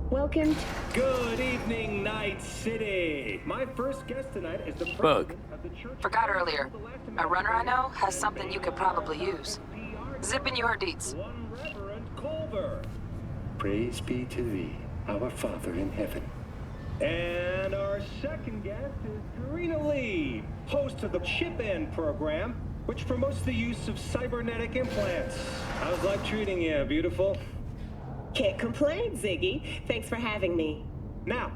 Welcome to... Good evening, Night City. My first guest tonight is the president of the church. Forgot earlier. A runner I know has something you could probably use. Zipping you her deets. One Reverend Culver. Praise be to thee, our Father in heaven. And our second guest is Karina Lee, host of the Chip In program, which promotes the use of cybernetic implants. How's life treating you, beautiful? Can't complain, Ziggy. Thanks for having me. Now,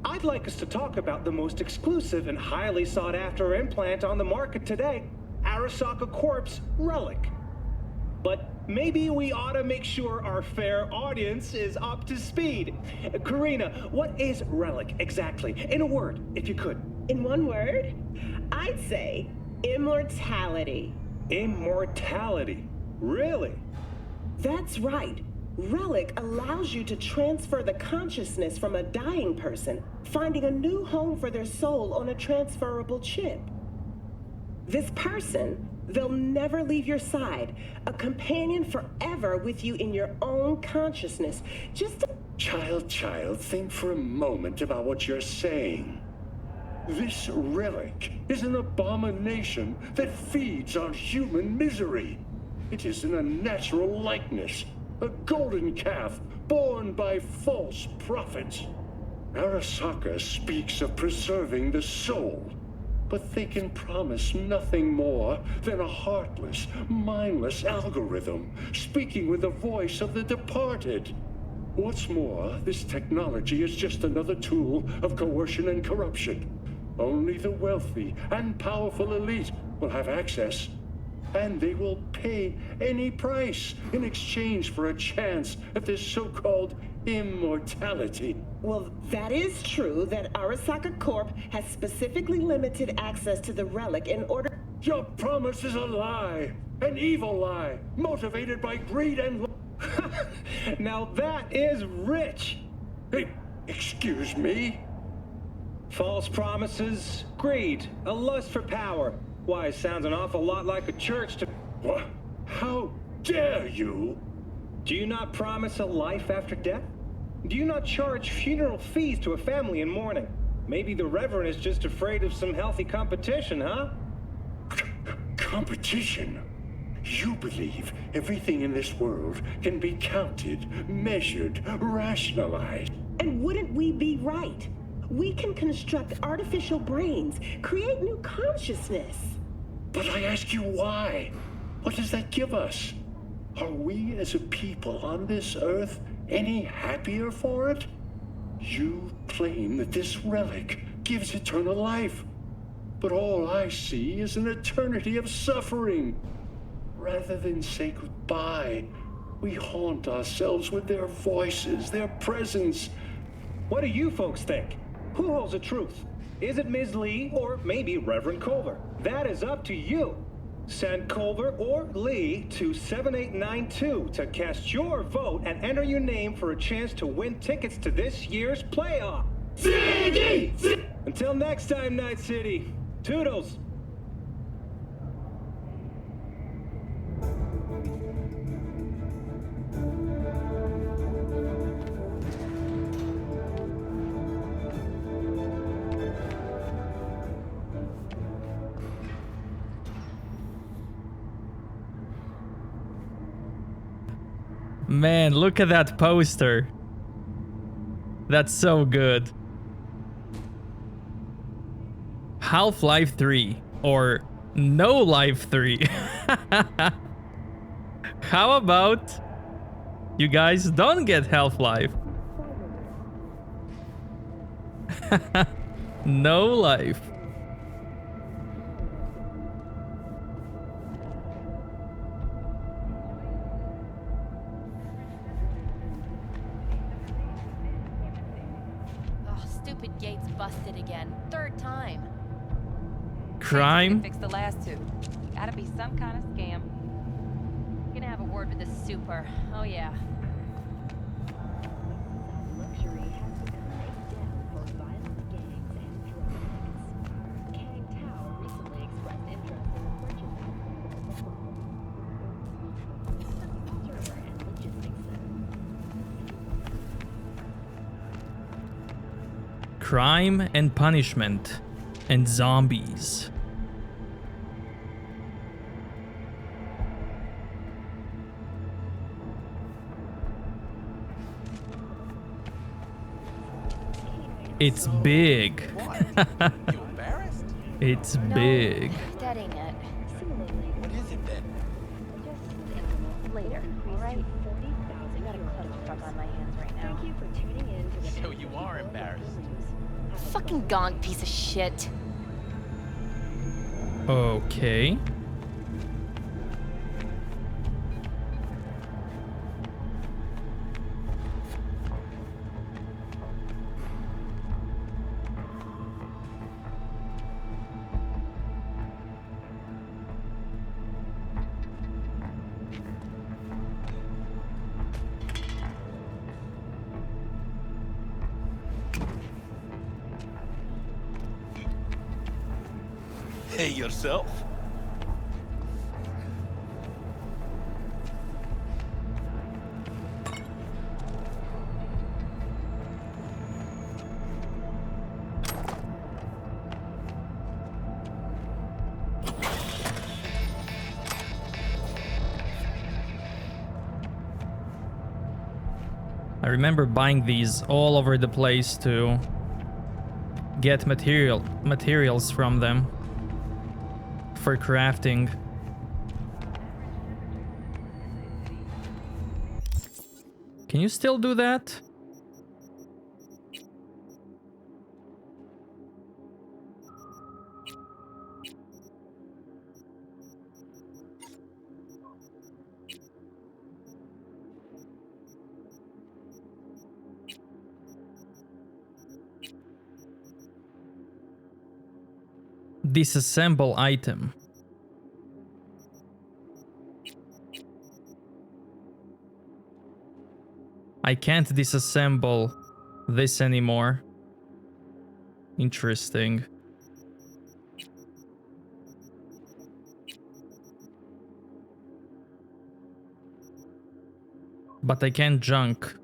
I'd like us to talk about the most exclusive and highly sought-after implant on the market today, Arasaka Corp's Relic. But maybe we ought to make sure our fair audience is up to speed. Karina, what is Relic exactly? In a word, if you could. In one word, I'd say immortality. Immortality? Really? That's right. Relic allows you to transfer the consciousness from a dying person, finding a new home for their soul on a transferable chip. This person, they'll never leave your side, a companion forever with you in your own consciousness. Child, think for a moment about what you're saying. This relic is an abomination that feeds on human misery. It is an unnatural likeness, a golden calf born by false prophets. Arasaka speaks of preserving the soul, but they can promise nothing more than a heartless, mindless algorithm, speaking with the voice of the departed. What's more, this technology is just another tool of coercion and corruption. Only the wealthy and powerful elite will have access, and they will pay any price in exchange for a chance at this so-called immortality. Well, that is true that Arasaka Corp has specifically limited access to the relic in order... Your promise is a lie, an evil lie, motivated by greed and... Now that is rich. Hey, excuse me? False promises, greed, a lust for power. Why, it sounds an awful lot like a church to... What? How dare you? Do you not promise a life after death? Do you not charge funeral fees to a family in mourning? Maybe the Reverend is just afraid of some healthy competition, huh? Competition? You believe everything in this world can be counted, measured, rationalized. And wouldn't we be right? We can construct artificial brains, create new consciousness. But I ask you why? What does that give us? Are we as a people on this earth any happier for it? You claim that this relic gives eternal life, but all I see is an eternity of suffering. Rather than say goodbye, we haunt ourselves with their voices, their presence. What do you folks think? Who holds the truth? Is it Ms. Lee or maybe Reverend Culver? That is up to you. Send Culver or Lee to 7892 to cast your vote and enter your name for a chance to win tickets to this year's playoff. Ziggy! Until next time, Night City. Toodles. Man, look at that poster. That's so good. Half-Life 3 or No Life 3. How about you guys don't get Half-Life? No life. Stupid gate's busted again. Third time. Crime? Fix the last two. Gotta be some kind of scam. Gonna have a word with the super. Oh yeah. Luxury has become a den for violent gangs and drug addicts. Kang Tao recently expressed interest in the purchase of server and logistics center. crime and punishment, and zombies. It's big. You embarrassed? It's big. That ain't it. What is it then? Just later, alright? I got a clusterfuck on my hands right now. Thank you for tuning in to the So you are embarrassed. Fucking gone, piece of shit. Okay. Hey, yourself? I remember buying these all over the place to get materials from them for crafting. Can you still do that? Disassemble item. I can't disassemble this anymore. Interesting. But I can junk.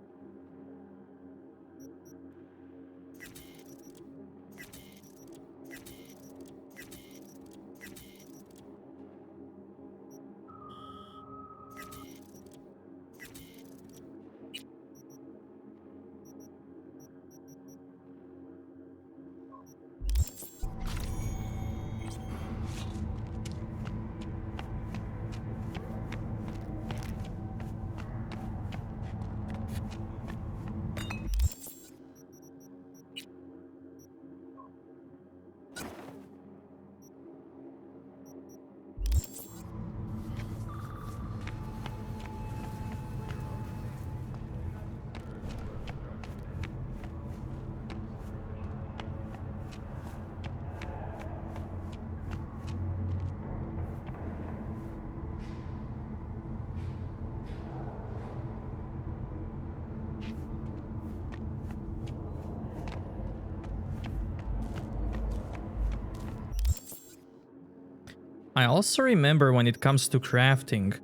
I also remember when it comes to crafting,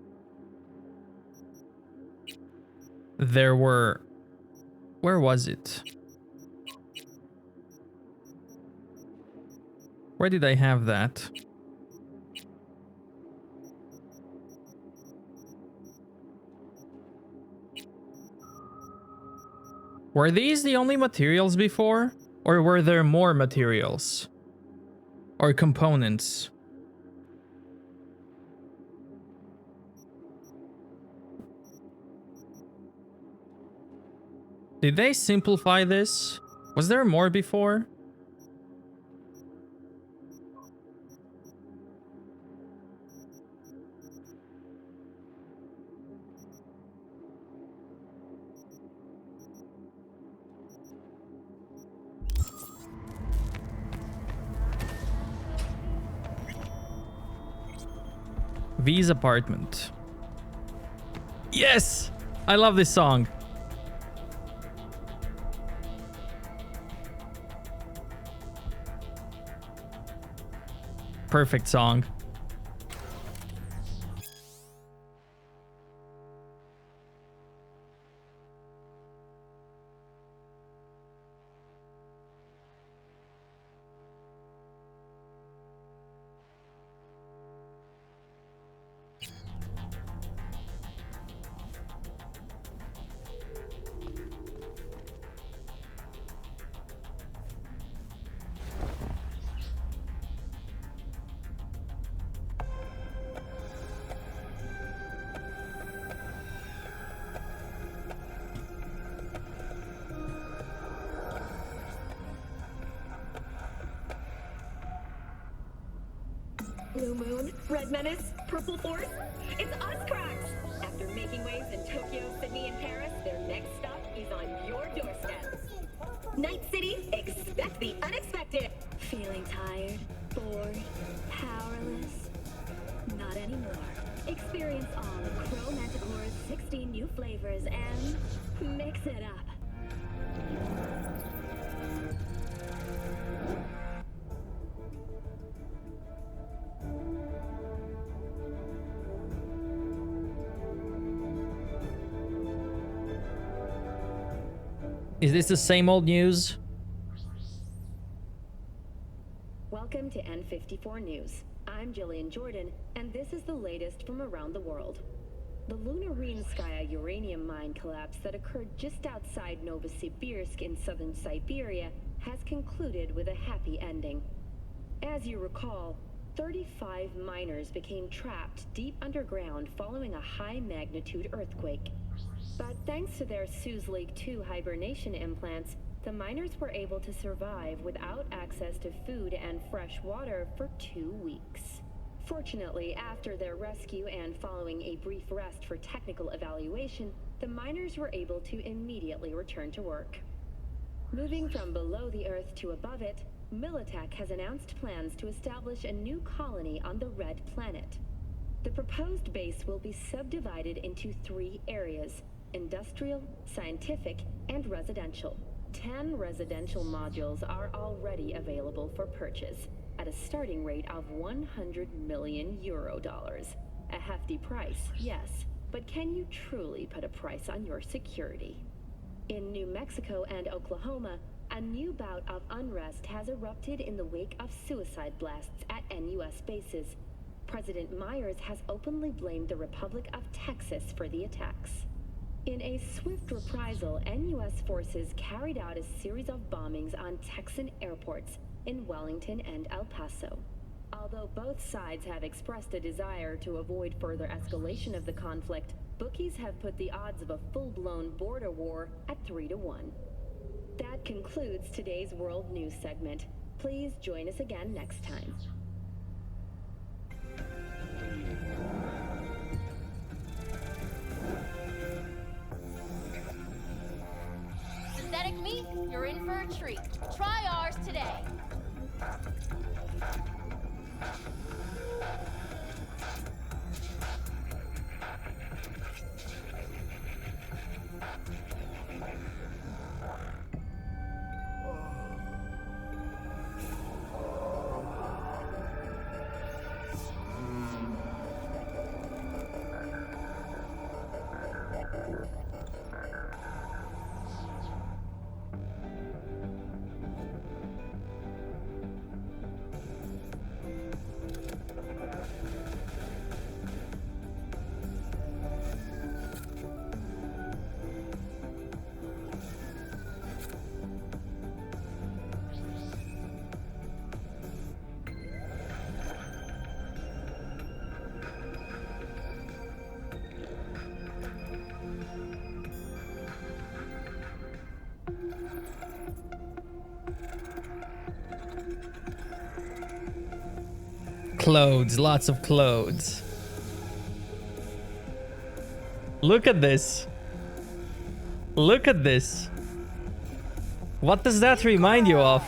there were... Where was it? Where did I have that? Were these the only materials before? Or were there more materials? Or components? Did they simplify this? Was there more before? V's apartment. Yes! I love this song. Perfect song. Blue Moon, Red Menace, Purple Force. It's us, cracks! After making waves in Tokyo, Sydney, and Paris, their next stop is on your doorstep. Night City, expect the unexpected. Feeling tired, bored, powerless? Not anymore. Experience all of Crow Manticore's 16 new flavors and mix it up. Is this the same old news? Welcome to N54 News. I'm Jillian Jordan, and this is the latest from around the world. The Lunarinskaya uranium mine collapse that occurred just outside Novosibirsk in southern Siberia has concluded with a happy ending. As you recall, 35 miners became trapped deep underground following a high-magnitude earthquake. But thanks to their Suze-League 2 hibernation implants, the miners were able to survive without access to food and fresh water for 2 weeks. Fortunately, after their rescue and following a brief rest for technical evaluation, the miners were able to immediately return to work. Moving from below the Earth to above it, Militech has announced plans to establish a new colony on the Red Planet. The proposed base will be subdivided into 3 areas: industrial, scientific, and residential. 10 residential modules are already available for purchase at a starting rate of €100 million. A hefty price, yes, but can you truly put a price on your security? In New Mexico and Oklahoma, a new bout of unrest has erupted in the wake of suicide blasts at NUS bases. President Myers has openly blamed the Republic of Texas for the attacks. In a swift reprisal, NUS forces carried out a series of bombings on Texan airports in Wellington and El Paso. Although both sides have expressed a desire to avoid further escalation of the conflict, bookies have put the odds of a full-blown border war at 3-1. That concludes today's World News segment. Please join us again next time. Synthetic meat, you're in for a treat. Try ours today. Clothes, lots of clothes. Look at this. Look at this. What does that remind you of?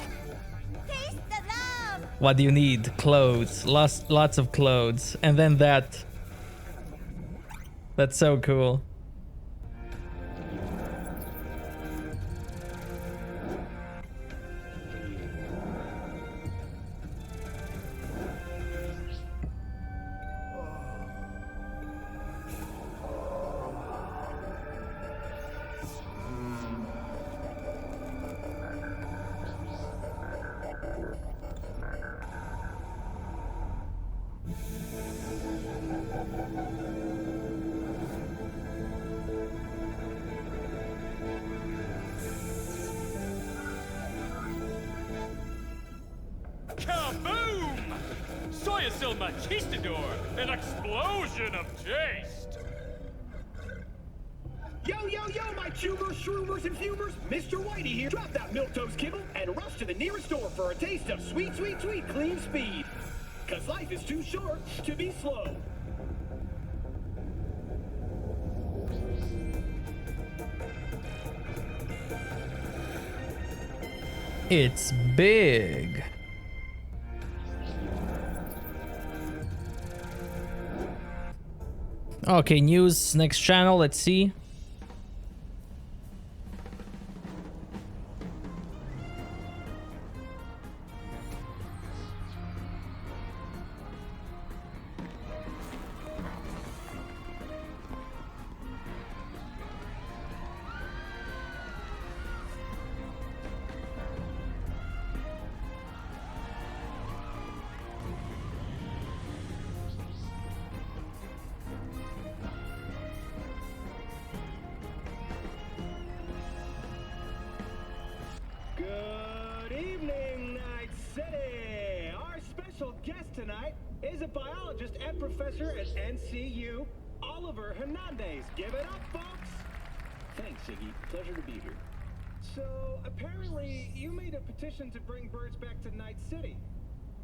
Taste the love! What do you need? Clothes. Lots of clothes. And then that. That's so cool. Kaboom! Soyasil Machistador, an explosion of taste! Yo, my chewers, shroomers, and fumers, Mr. Whitey here. Drop that milquetoast kibble and rush to the nearest store for a taste of sweet, sweet, sweet clean speed. 'cause life is too short to be slow. It's big. Okay, news, next channel, let's see. Good evening, Night City! Our special guest tonight is a biologist and professor at NCU, Oliver Hernandez. Give it up, folks! Thanks, Ziggy. Pleasure to be here. So, apparently, you made a petition to bring birds back to Night City.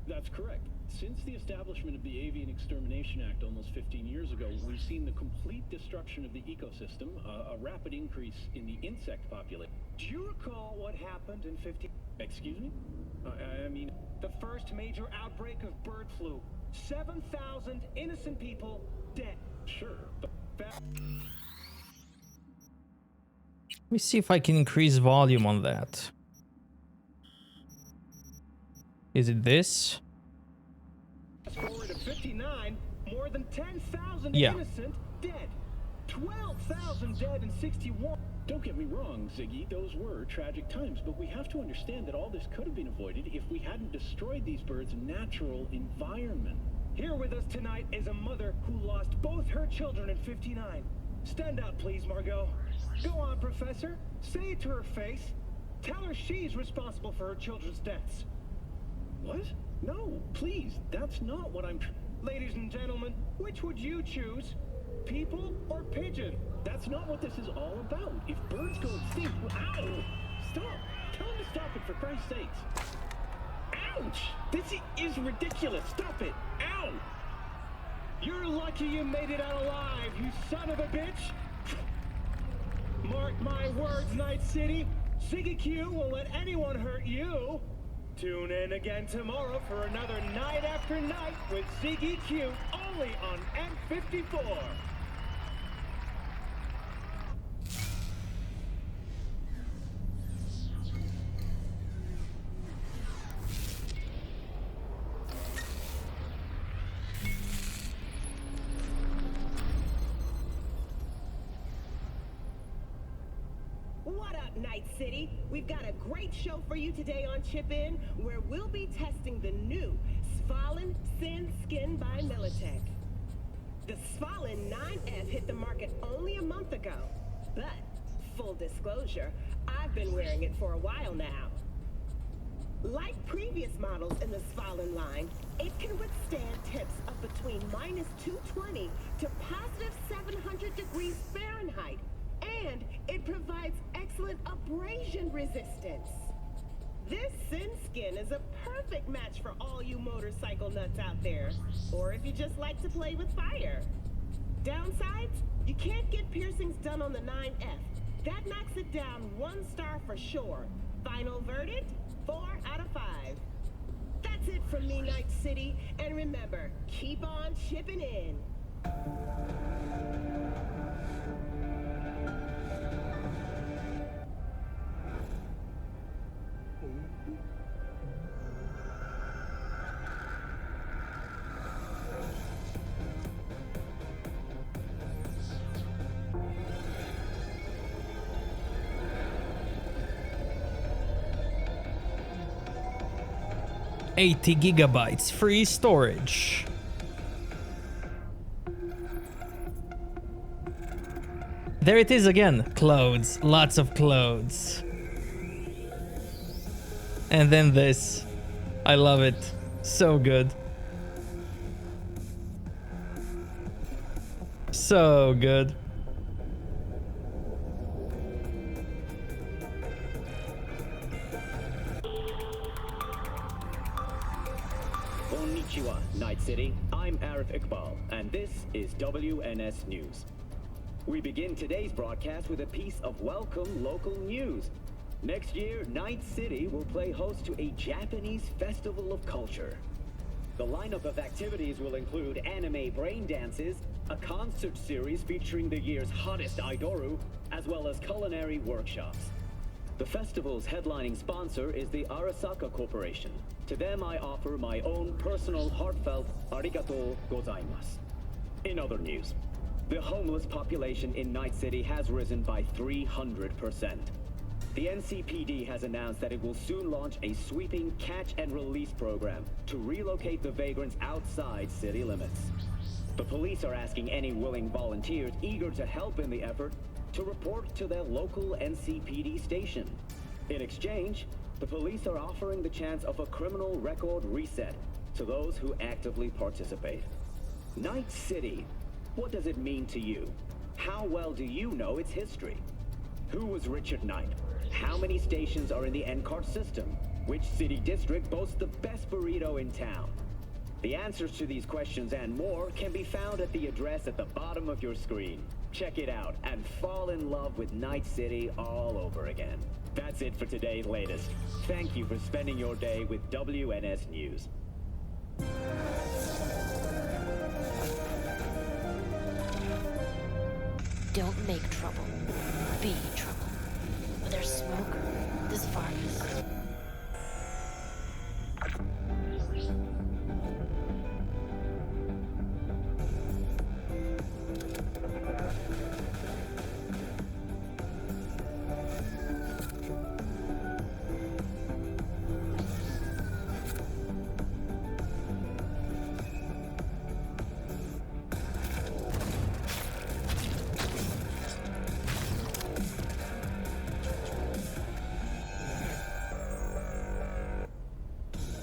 That's correct. Since the establishment of the Avian Extermination Act almost 15 years ago, we've seen the complete destruction of the ecosystem, a rapid increase in the insect population. Do you recall what happened in 50? Excuse me? I mean... The first major outbreak of bird flu. 7,000 innocent people dead. Sure, but... Let me see if I can increase volume on that. Is it this? Forward to 59, more than 10,000 Yeah. innocent dead. 12,000 dead in 61. Don't get me wrong, Ziggy, those were tragic times, but we have to understand that all this could have been avoided if we hadn't destroyed these birds' natural environment. Here with us tonight is a mother who lost both her children in 59. Stand up, please, Margot. Go on, Professor. Say it to her face. Tell her she's responsible for her children's deaths. What? No, please, that's not what I'm... Ladies and gentlemen, which would you choose? People or pigeon? That's not what this is all about. If birds go extinct... Ow! Stop! Tell them to stop it, for Christ's sakes. Ouch! This is ridiculous. Stop it! Ow! You're lucky you made it out alive, you son of a bitch! Mark my words, Night City. Ziggy Q won't let anyone hurt you. Tune in again tomorrow for another Night After Night with Ziggy Q, only on N54. What up, Night City? We've got a great show for you today on Chip In, where we'll be testing the new Svalin Sin Skin by Militech. The Svalin 9F hit the market only a month ago, but full disclosure, I've been wearing it for a while now. Like previous models in the Svalin line, it can withstand temps of between -220 to +700 degrees Fahrenheit, and it provides excellent abrasion resistance. This Sin Skin is a perfect match for all you motorcycle nuts out there, or if you just like to play with fire. Downsides? You can't get piercings done on the 9F. That knocks it down 1 star for sure. Final verdict? 4 out of 5. That's it from me, Night City, and remember, keep on chipping in. $80 gigabytes free storage. There it is again. Clothes. Lots of clothes. And then this. I love it. So good. So good. Konnichiwa, Night City. I'm Arif Iqbal, and this is WNS News. We begin today's broadcast with a piece of welcome local news. Next year, Night City will play host to a Japanese festival of culture. The lineup of activities will include anime brain dances, a concert series featuring the year's hottest Aidoru, as well as culinary workshops. The festival's headlining sponsor is the Arasaka Corporation. To them, I offer my own personal heartfelt arigatou gozaimasu. In other news, the homeless population in Night City has risen by 300%. The NCPD has announced that it will soon launch a sweeping catch and release program to relocate the vagrants outside city limits. The police are asking any willing volunteers eager to help in the effort to report to their local NCPD station. In exchange, the police are offering the chance of a criminal record reset to those who actively participate. Night City, what does it mean to you? How well do you know its history? Who was Richard Knight? How many stations are in the NCART system? Which city district boasts the best burrito in town? The answers to these questions and more can be found at the address at the bottom of your screen. Check it out and fall in love with Night City all over again. That's it for today's latest. Thank you for spending your day with WNS News. Don't make trouble. Be trouble. Where there's smoke, there's fires.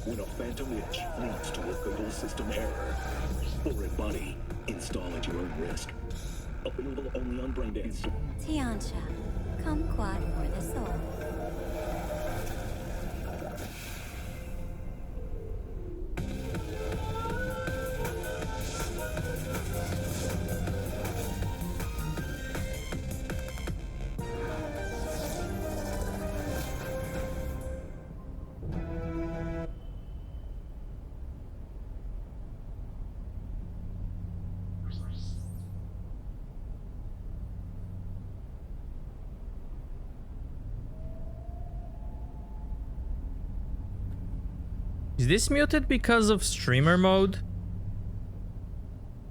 When a phantom itch leads to a fatal system error, or a body, install at your own risk. Available only on Braindance. Tiancha, kumquat for the soul. Is this muted because of streamer mode?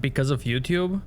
Because of YouTube?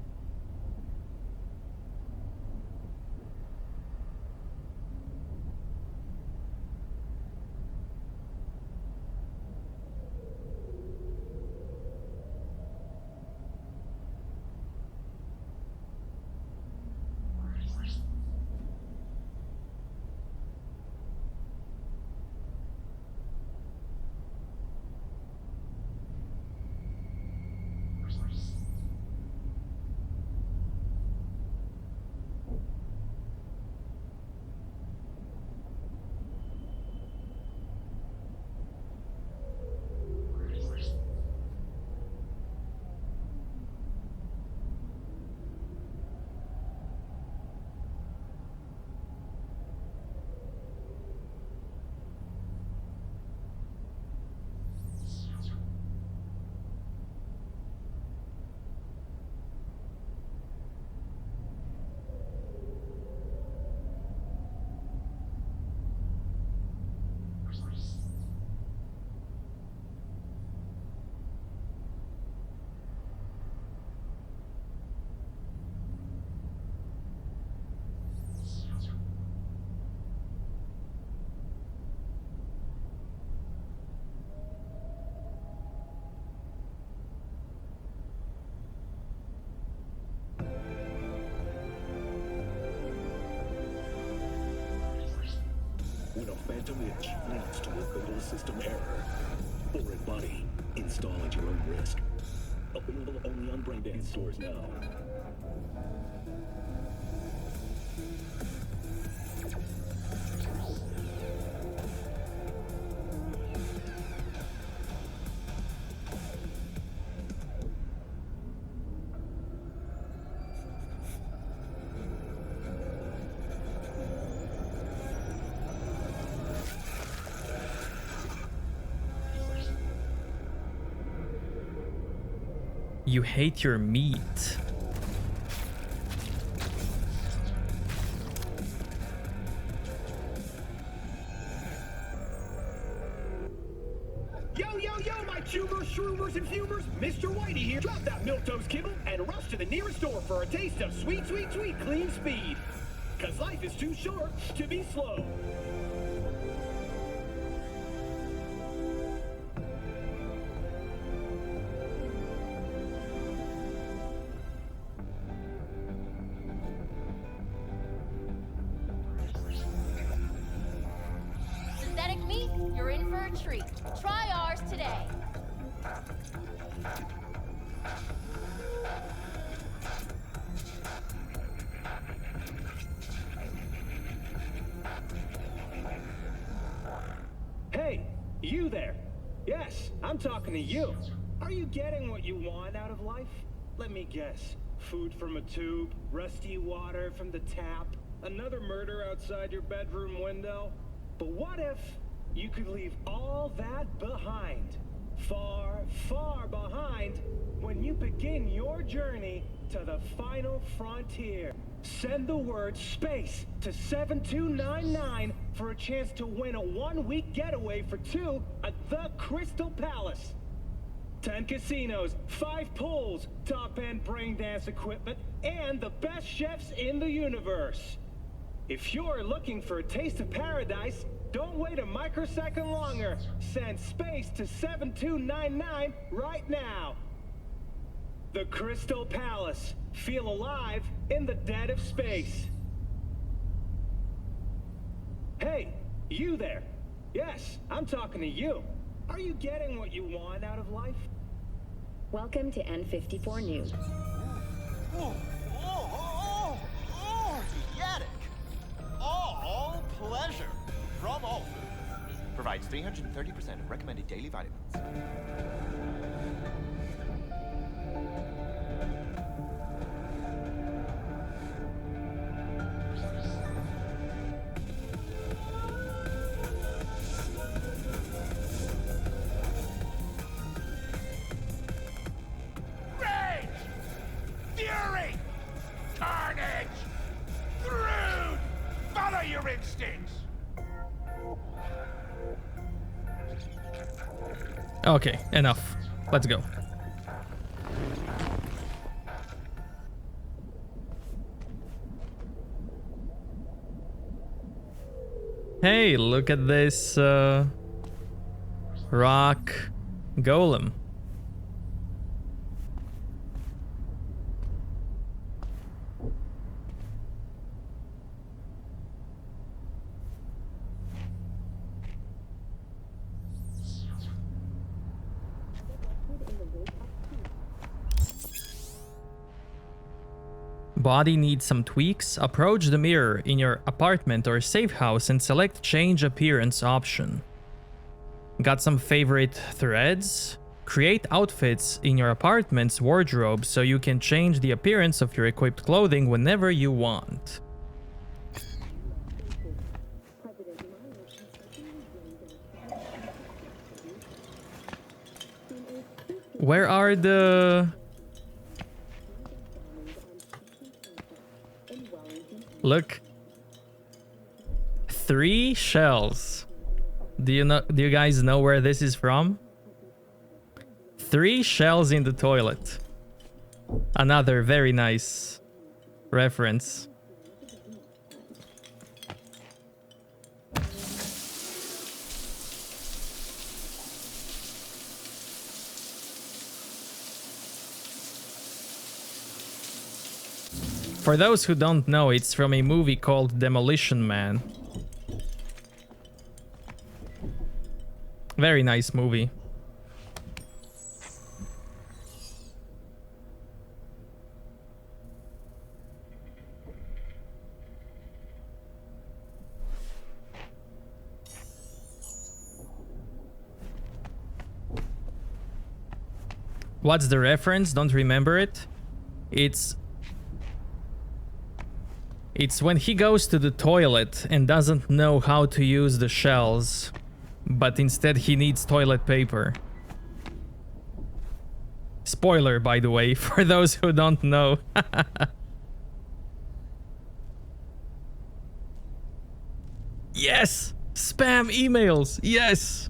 When a phantom itch leads to a fatal system error, or a body, install at your own risk. Available only on Braindance stores now. You hate your meat. Yo, yo, yo, my tubers, shroomers, and fumers! Mr. Whitey here. Drop that milquetoast kibble and rush to the nearest store for a taste of sweet, sweet, sweet clean speed. Cause life is too short to be slow. Synthetic meat, you're in for a treat. Try ours today. Hey, you there. Yes, I'm talking to you. Are you getting what you want out of life? Let me guess. Food from a tube, rusty water from the tap, another murder outside your bedroom window. But what if you could leave all that behind? Far, far behind when you begin your journey to the final frontier. Send the word SPACE to 7299 for a chance to win a one-week getaway for two at the Crystal Palace. 10 casinos, 5 pools, top-end brain dance equipment, and the best chefs in the universe. If you're looking for a taste of paradise, don't wait a microsecond longer. Send SPACE to 7299 right now. The Crystal Palace. Feel alive in the dead of space. Hey, you there. Yes, I'm talking to you. Are you getting what you want out of life? Welcome to N54 News. Asiatic. All pleasure from all foods. Provides 330% of recommended daily vitamins. Rage! Fury! Carnage! Rude! Follow your instincts! Okay, enough. Let's go. Hey, look at this rock golem. Body needs some tweaks? Approach the mirror in your apartment or safe house and select change appearance option. Got some favorite threads? Create outfits in your apartment's wardrobe so you can change the appearance of your equipped clothing whenever you want. Where are the... Look. 3 shells. Do you guys know where this is from? 3 shells in the toilet. Another very nice reference. For those who don't know, it's from a movie called Demolition Man. Very nice movie. What's the reference? Don't remember it. It's when he goes to the toilet and doesn't know how to use the shells, but instead he needs toilet paper. Spoiler, by the way, for those who don't know. Yes! Spam emails! Yes!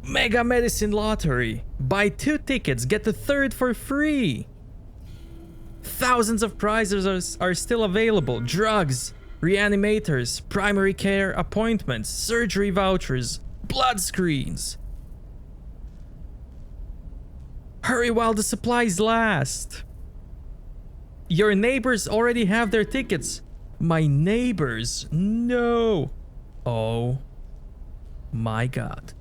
Mega Medicine Lottery. Buy 2 tickets, get the 3rd for free. Thousands of prizes are still available. Drugs, reanimators, primary care appointments, surgery vouchers, blood screens. Hurry while the supplies last. Your neighbors already have their tickets. My neighbors? No. Oh my god.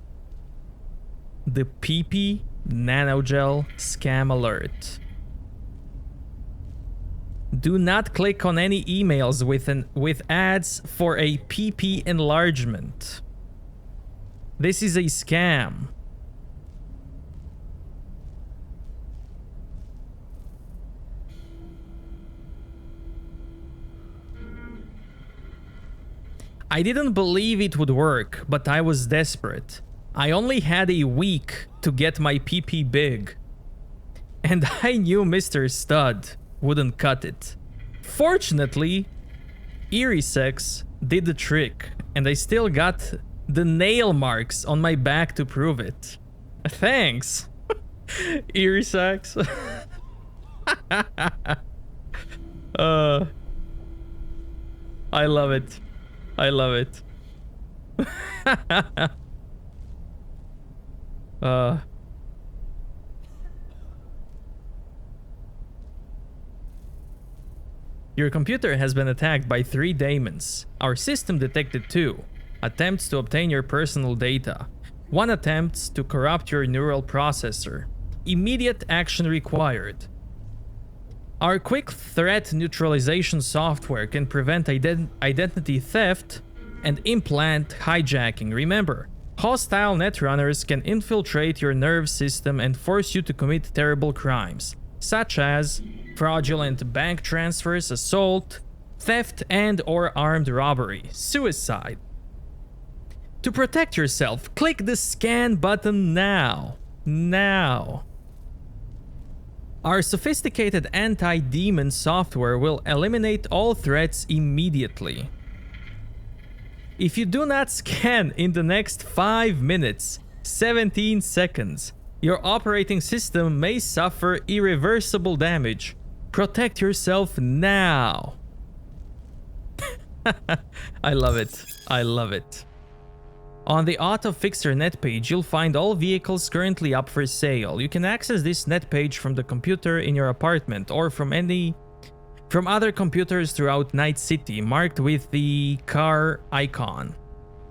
The PP Nanogel scam alert. Do not click on any emails with ads for a PP enlargement. This is a scam. I didn't believe it would work, but I was desperate. I only had a week to get my PP big. And I knew Mr. Stud wouldn't cut it. Fortunately, Irisex did the trick, and I still got the nail marks on my back to prove it. Thanks, Irisex. I love it. I love it. Your computer has been attacked by 3 daemons. Our system detected 2 attempts to obtain your personal data. 1 attempt to corrupt your neural processor. Immediate action required. Our quick threat neutralization software can prevent identity theft and implant hijacking. Remember, hostile netrunners can infiltrate your nerve system and force you to commit terrible crimes, such as fraudulent bank transfers, assault, theft and/or armed robbery, suicide. To protect yourself, click the scan button now. Now. Our sophisticated anti-demon software will eliminate all threats immediately. If you do not scan in the next 5 minutes, 17 seconds, your operating system may suffer irreversible damage. Protect yourself now. I love it. I love it. On the Auto Fixer net page, you'll find all vehicles currently up for sale. You can access this net page from the computer in your apartment or from other computers throughout Night City, marked with the car icon.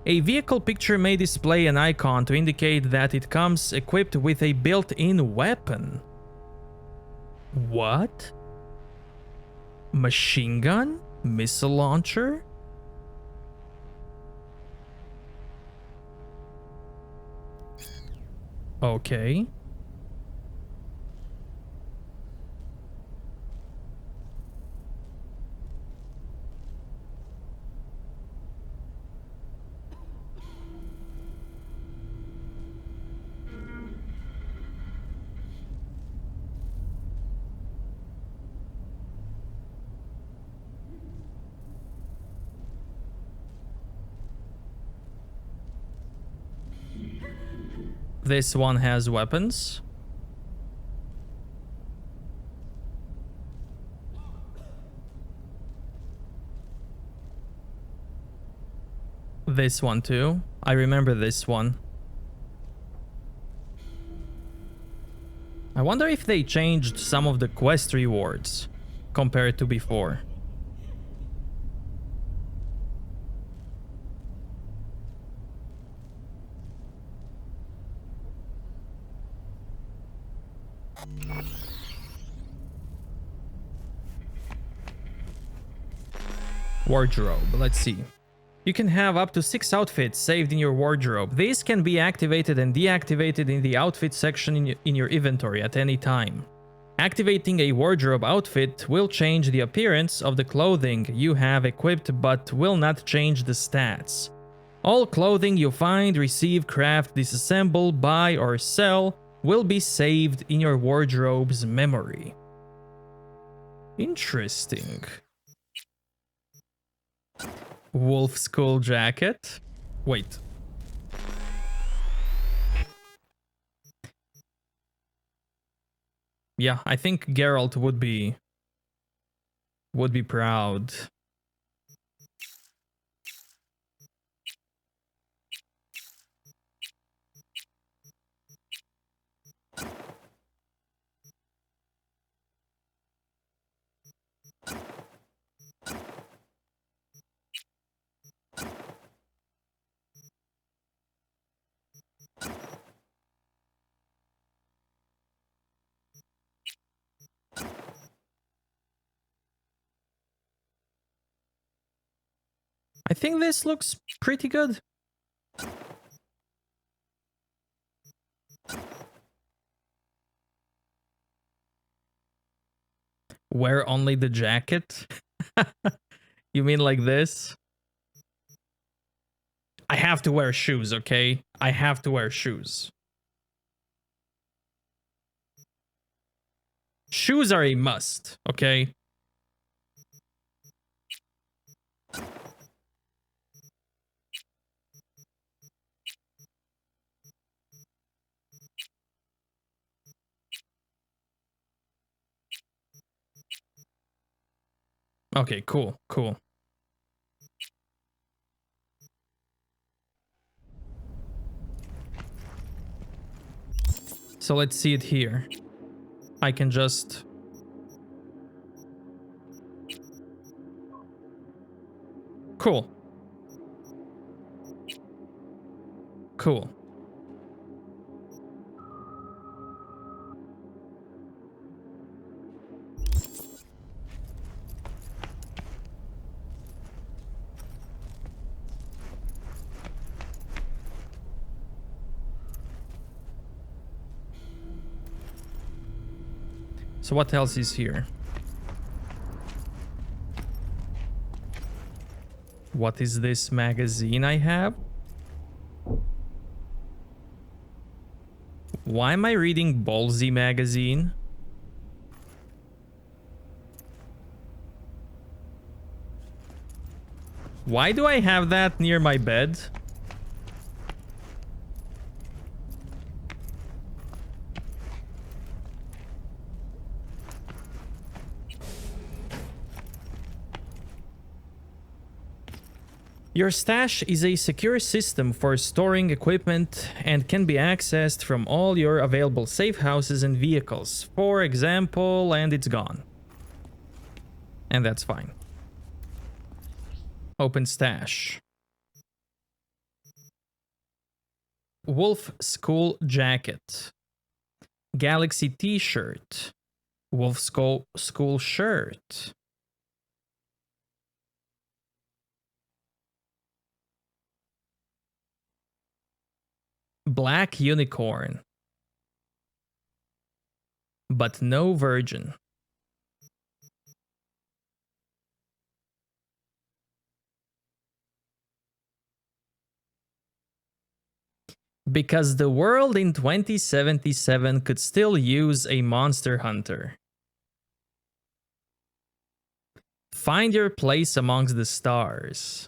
A vehicle picture may display an icon to indicate that it comes equipped with a built-in weapon. What? Machine gun? Missile launcher? Okay. This one has weapons. This one too. I remember this one. I wonder if they changed some of the quest rewards compared to before. Wardrobe, let's see. You can have up to 6 outfits saved in your wardrobe. These can be activated and deactivated in the outfit section in your inventory at any time. Activating a wardrobe outfit will change the appearance of the clothing you have equipped but will not change the stats. All clothing you find, receive, craft, disassemble, buy or sell will be saved in your wardrobe's memory. Interesting. Wolf skull jacket. Wait. Yeah, I think Geralt would be proud. I think this looks pretty good. Wear only the jacket? You mean like this? I have to wear shoes, okay? I have to wear shoes. Shoes are a must, okay? Okay, cool, cool. So let's see it here. I can just... Cool. Cool. So what else is here? What is this magazine I have? Why am I reading Ballsy magazine? Why do I have that near my bed? Your stash is a secure system for storing equipment and can be accessed from all your available safe houses and vehicles. For example, and it's gone. And that's fine. Open stash. Wolf skull jacket. Galaxy t-shirt. Wolf skull shirt. Black unicorn. But no virgin. Because the world in 2077 could still use a monster hunter. Find your place amongst the stars.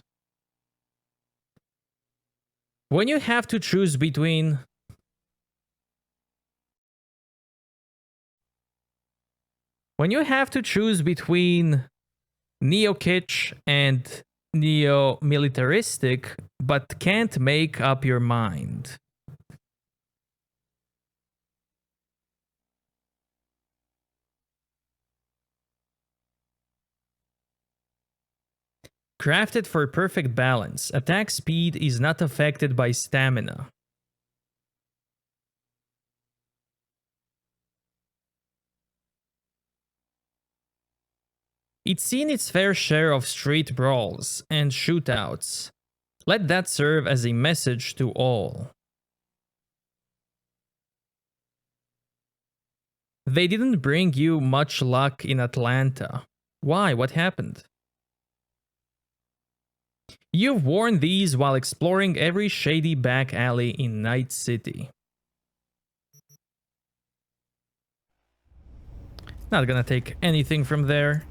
When you have to choose between neo-kitsch and neo-militaristic, but can't make up your mind. Crafted for perfect balance, attack speed is not affected by stamina. It's seen its fair share of street brawls and shootouts. Let that serve as a message to all. They didn't bring you much luck in Atlanta. Why? What happened? You've worn these while exploring every shady back alley in Night City. Not gonna take anything from there.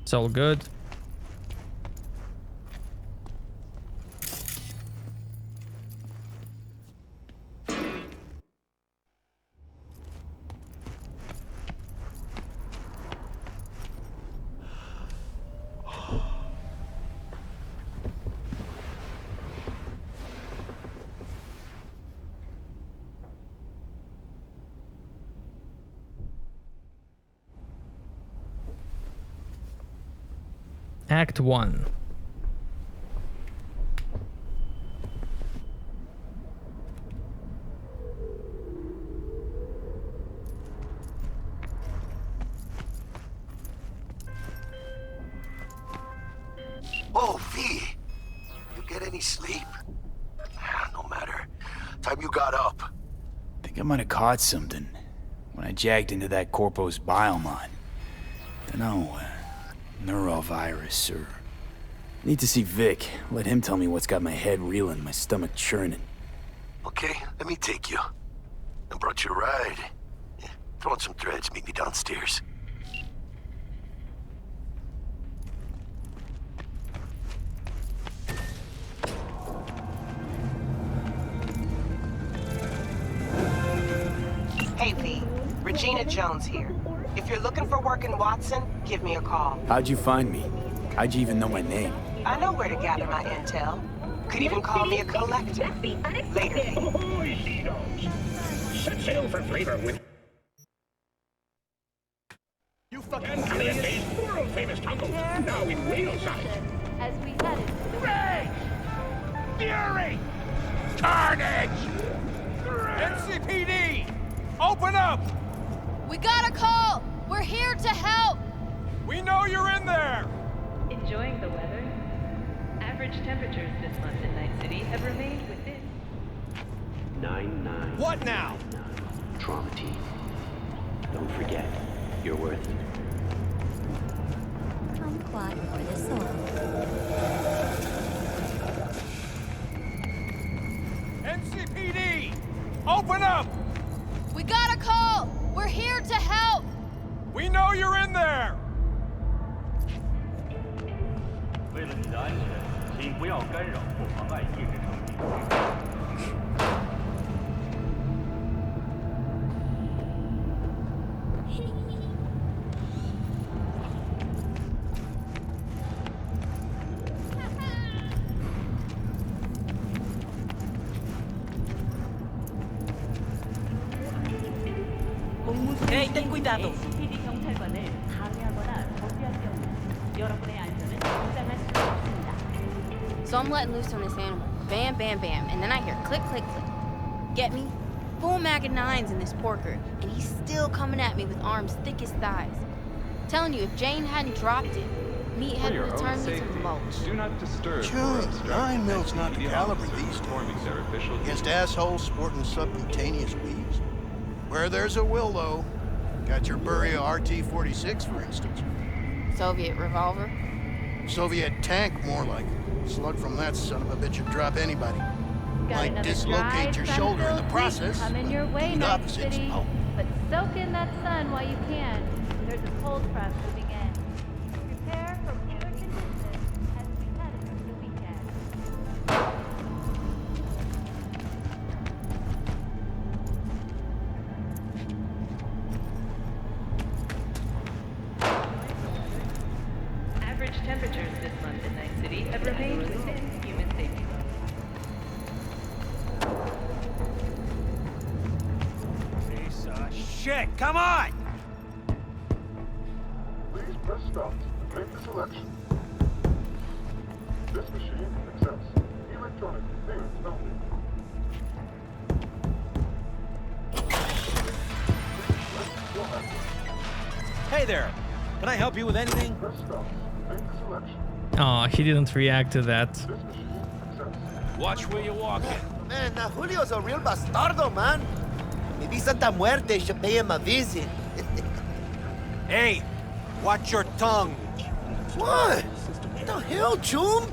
It's all good. Act 1. Oh, V! You get any sleep? No matter. Time you got up. Think I might have caught something when I jacked into that Corpo's biomon. Dunno, neurovirus or... Need to see Vic. Let him tell me what's got my head reeling, my stomach churning. Okay, let me take you. I brought you a ride. Yeah, throw on some threads, meet me downstairs. Hey, V. Regina Jones here. If you're looking for work in Watson, give me a call. How'd you find me? How'd you even know my name? I know where to gather my intel. Could even call me a collector. Later, V. Set sail for flavor with... You fucking aliens! World famous tacos, now in real size. As we head into the Rage! Fury! Carnage! NCPD! Open up! We got a call! We're here to help! We know you're in there! Enjoying the weather? Average temperatures this month in Night City have remained within 9-9. What now? Trauma team. Don't forget, you're worth it. Kumquat for the soul. NCPD! Open up! We got a call! We're here to help! We know you're in there! 为了你的安全，请不要干扰或妨碍夜之成绩。 Hey, ten cuidado. ACPD 경찰관을 방해하거나 저지할 경우 여러분의 안전은 보장할 수 없습니다. So I'm letting loose on this animal. Bam, bam, bam. And then I hear click, click, click. Get me? Full mag of 9s in this porker, and he's still coming at me with arms thick as thighs. Telling you, if Jane hadn't dropped it, Meathead would have turned me to mulch. Do not disturb. June, 9 mil's not the caliber these days. Against assholes sporting subcutaneous weaves. Where there's a will, though. Got your Buria RT-46, for instance. Soviet revolver? Soviet tank, more like. Slug from that son of a bitch would drop anybody. Got Might another dislocate dry, your shoulder in the sun-filled process. week coming your way, Complete Night opposites. City. Oh. But soak in that sun while you can. There's a cold front moving in. Prepare for polar conditions as we head into the weekend. Average temperatures this month in Night City have remained within human safety Piece of shit, come on! Please press stop to make the selection. This machine accepts electronic payments only. Hey there! Can I help you with anything? Press stop to make the selection. Oh, he didn't react to that. Watch where you're walking. Man, Julio's a real bastardo, man. Maybe Santa Muerte should pay him a visit. Hey, watch your tongue. What? What the hell, Chum?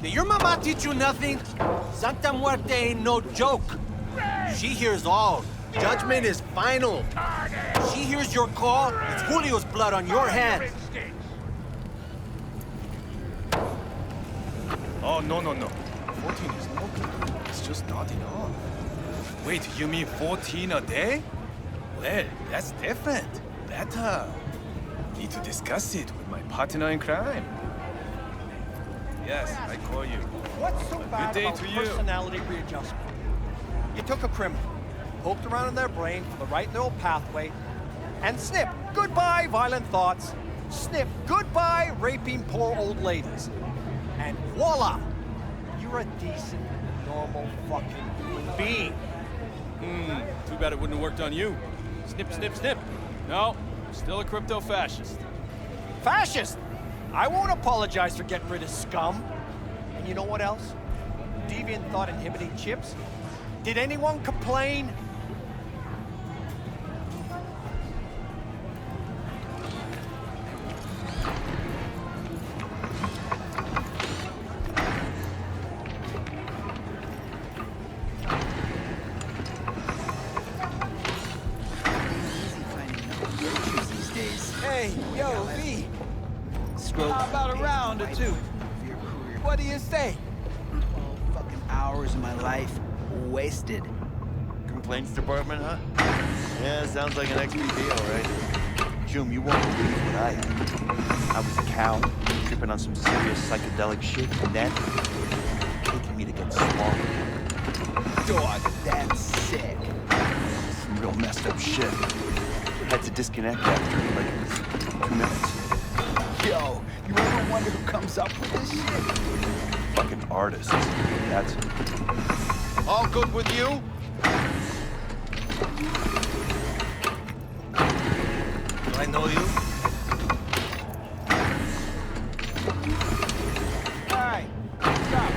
Did your mama teach you nothing? Santa Muerte ain't no joke. She hears all. Judgment is final. She hears your call, it's Julio's blood on your hands. Oh, no. 14 is no good. It's just not enough. Wait, you mean 14 a day? Well, that's different. Better. Need to discuss it with my partner in crime. Yes, I call you. What's so bad day about to you. personality readjustment? You took a criminal, poked around in their brain for the right neural pathway, and snip, goodbye violent thoughts. Snip, goodbye raping poor old ladies. And voila, you're a decent, normal fucking human being. Too bad it wouldn't have worked on you. Snip. No, still a crypto-fascist. Fascist! I won't apologize for getting rid of scum. And you know what else? Deviant thought inhibiting chips? Did anyone complain? Hey, yo, V. How about a round or two? What do you say? 12 fucking hours of my life wasted. Complaints department, huh? Yeah, sounds like an XP deal, right? Jum, you won't believe what I had. I was a cow, tripping on some serious psychedelic shit, and then taking me to get slaughtered. Dog, that's sick. Some real messed up shit. Had to disconnect after like 2 minutes. Yo, you ever wonder who comes up with this shit? Fucking artists. That's it. All good with you? Do I know you? Hey, stop.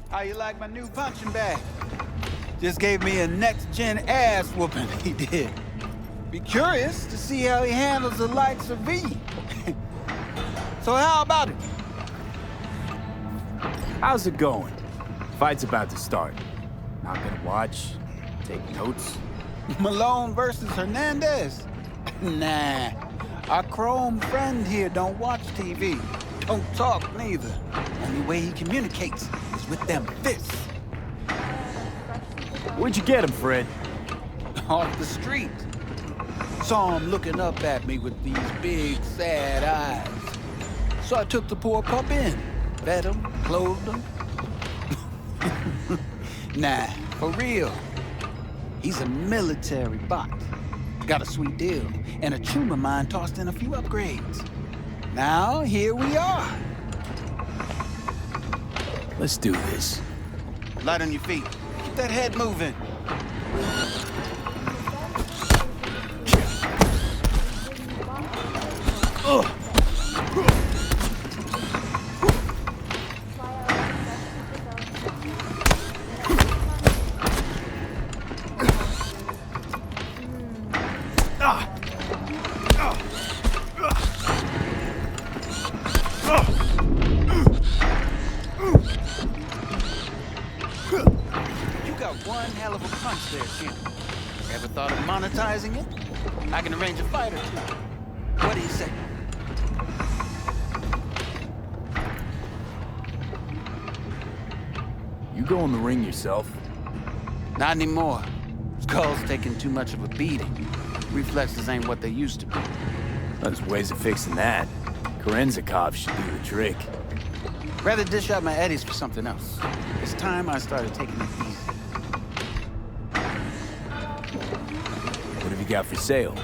How you like my new punching bag? Just gave me a next-gen ass whooping, he did. Be curious to see how he handles the likes of V. So how about it? How's it going? Fight's about to start. Not gonna watch, take notes. Malone versus Hernandez? Nah. Our chrome friend here don't watch TV. Don't talk neither. Only way he communicates is with them fists. Where'd you get him, Fred? Off the street. Saw him looking up at me with these big, sad eyes. So I took the poor pup in. Fed him, clothed him. Nah, for real. He's a military bot. Got a sweet deal, and a tumor mine tossed in a few upgrades. Now, here we are. Let's do this. Light on your feet. Keep that head moving. Ugh. Monetizing it? I can arrange a fight or two. What do you say? You go in the ring yourself? Not anymore. Skull's taking too much of a beating. Reflexes ain't what they used to be. There's ways of fixing that. Korenzakov should do the trick. Rather dish out my eddies for something else. It's time I started taking it easy. What have you got for sale?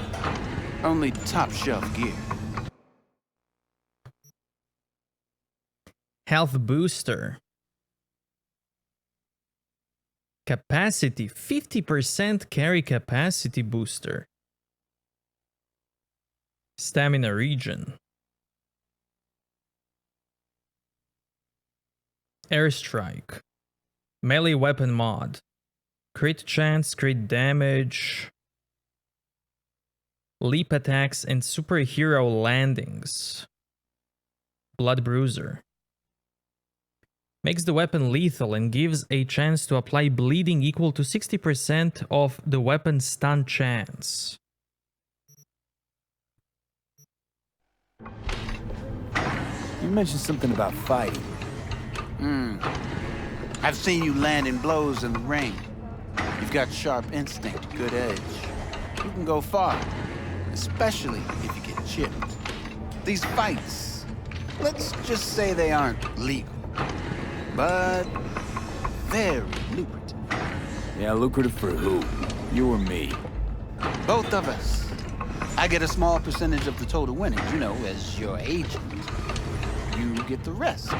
Only top shelf gear. Health booster. Capacity, 50% carry capacity booster. Stamina regen. Airstrike. Melee weapon mod. Crit chance, crit damage. Leap attacks and superhero landings. Blood Bruiser. Makes the weapon lethal and gives a chance to apply bleeding equal to 60% of the weapon's stun chance. You mentioned something about fighting. I've seen you landing blows in the ring. You've got sharp instinct, good edge. You can go far, especially if you get chipped. These fights, let's just say they aren't legal, but very lucrative. Yeah, lucrative for who? You or me? Both of us. I get a small percentage of the total winnings, you know, as your agent. You get the rest.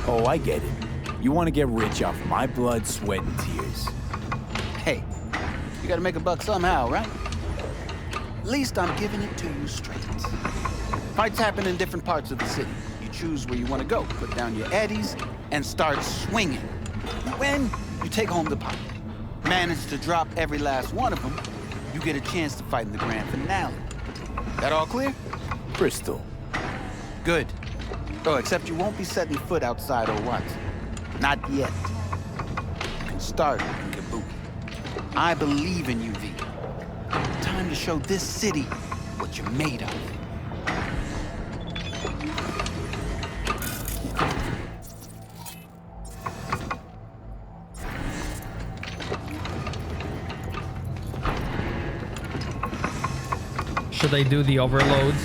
Oh, I get it. You want to get rich off my blood, sweat, and tears. Hey, you gotta make a buck somehow, right? At least I'm giving it to you straight. Fights happen in different parts of the city. You choose where you want to go, put down your eddies, and start swinging. When you take home the pot, manage to drop every last one of them, you get a chance to fight in the grand finale. That all clear? Crystal. Good. Oh, except you won't be setting foot outside or what? Not yet. You can start in Kabuki. I believe in you, V. Time to show this city what you're made of. Should I do the overload?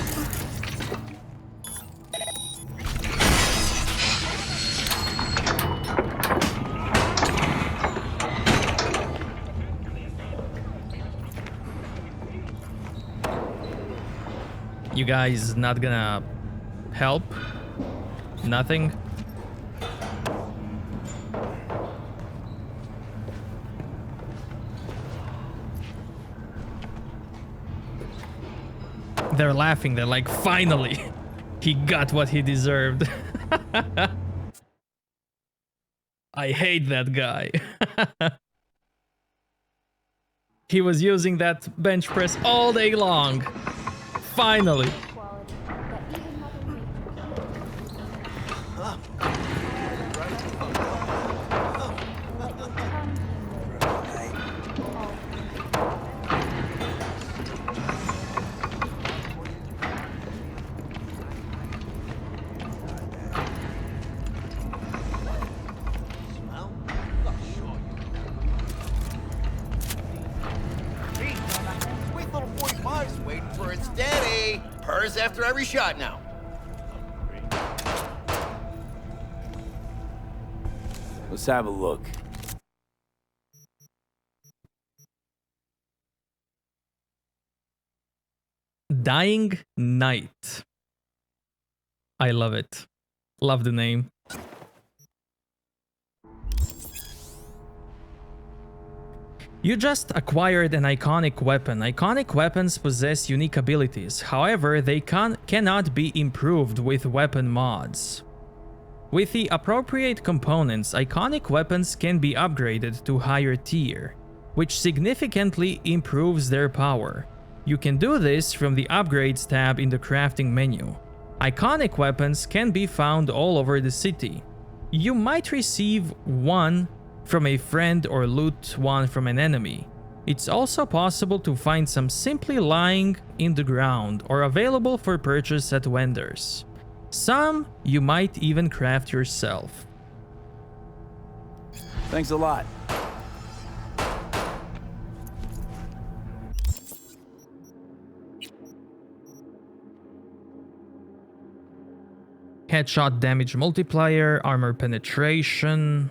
You guys not gonna help? Nothing? They're laughing, they're like, finally! He got what he deserved. I hate that guy. He was using that bench press all day long. Finally. Sweet little 45's waiting for its daddy. Purrs after every shot now. Let's have a look. Dying Night. I love it. Love the name. You just acquired an iconic weapon. Iconic weapons possess unique abilities. However, they cannot be improved with weapon mods. With the appropriate components, iconic weapons can be upgraded to higher tier, which significantly improves their power. You can do this from the Upgrades tab in the crafting menu. Iconic weapons can be found all over the city. You might receive one from a friend or loot one from an enemy. It's also possible to find some simply lying in the ground or available for purchase at vendors. Some you might even craft yourself. Thanks a lot. Headshot damage multiplier, armor penetration.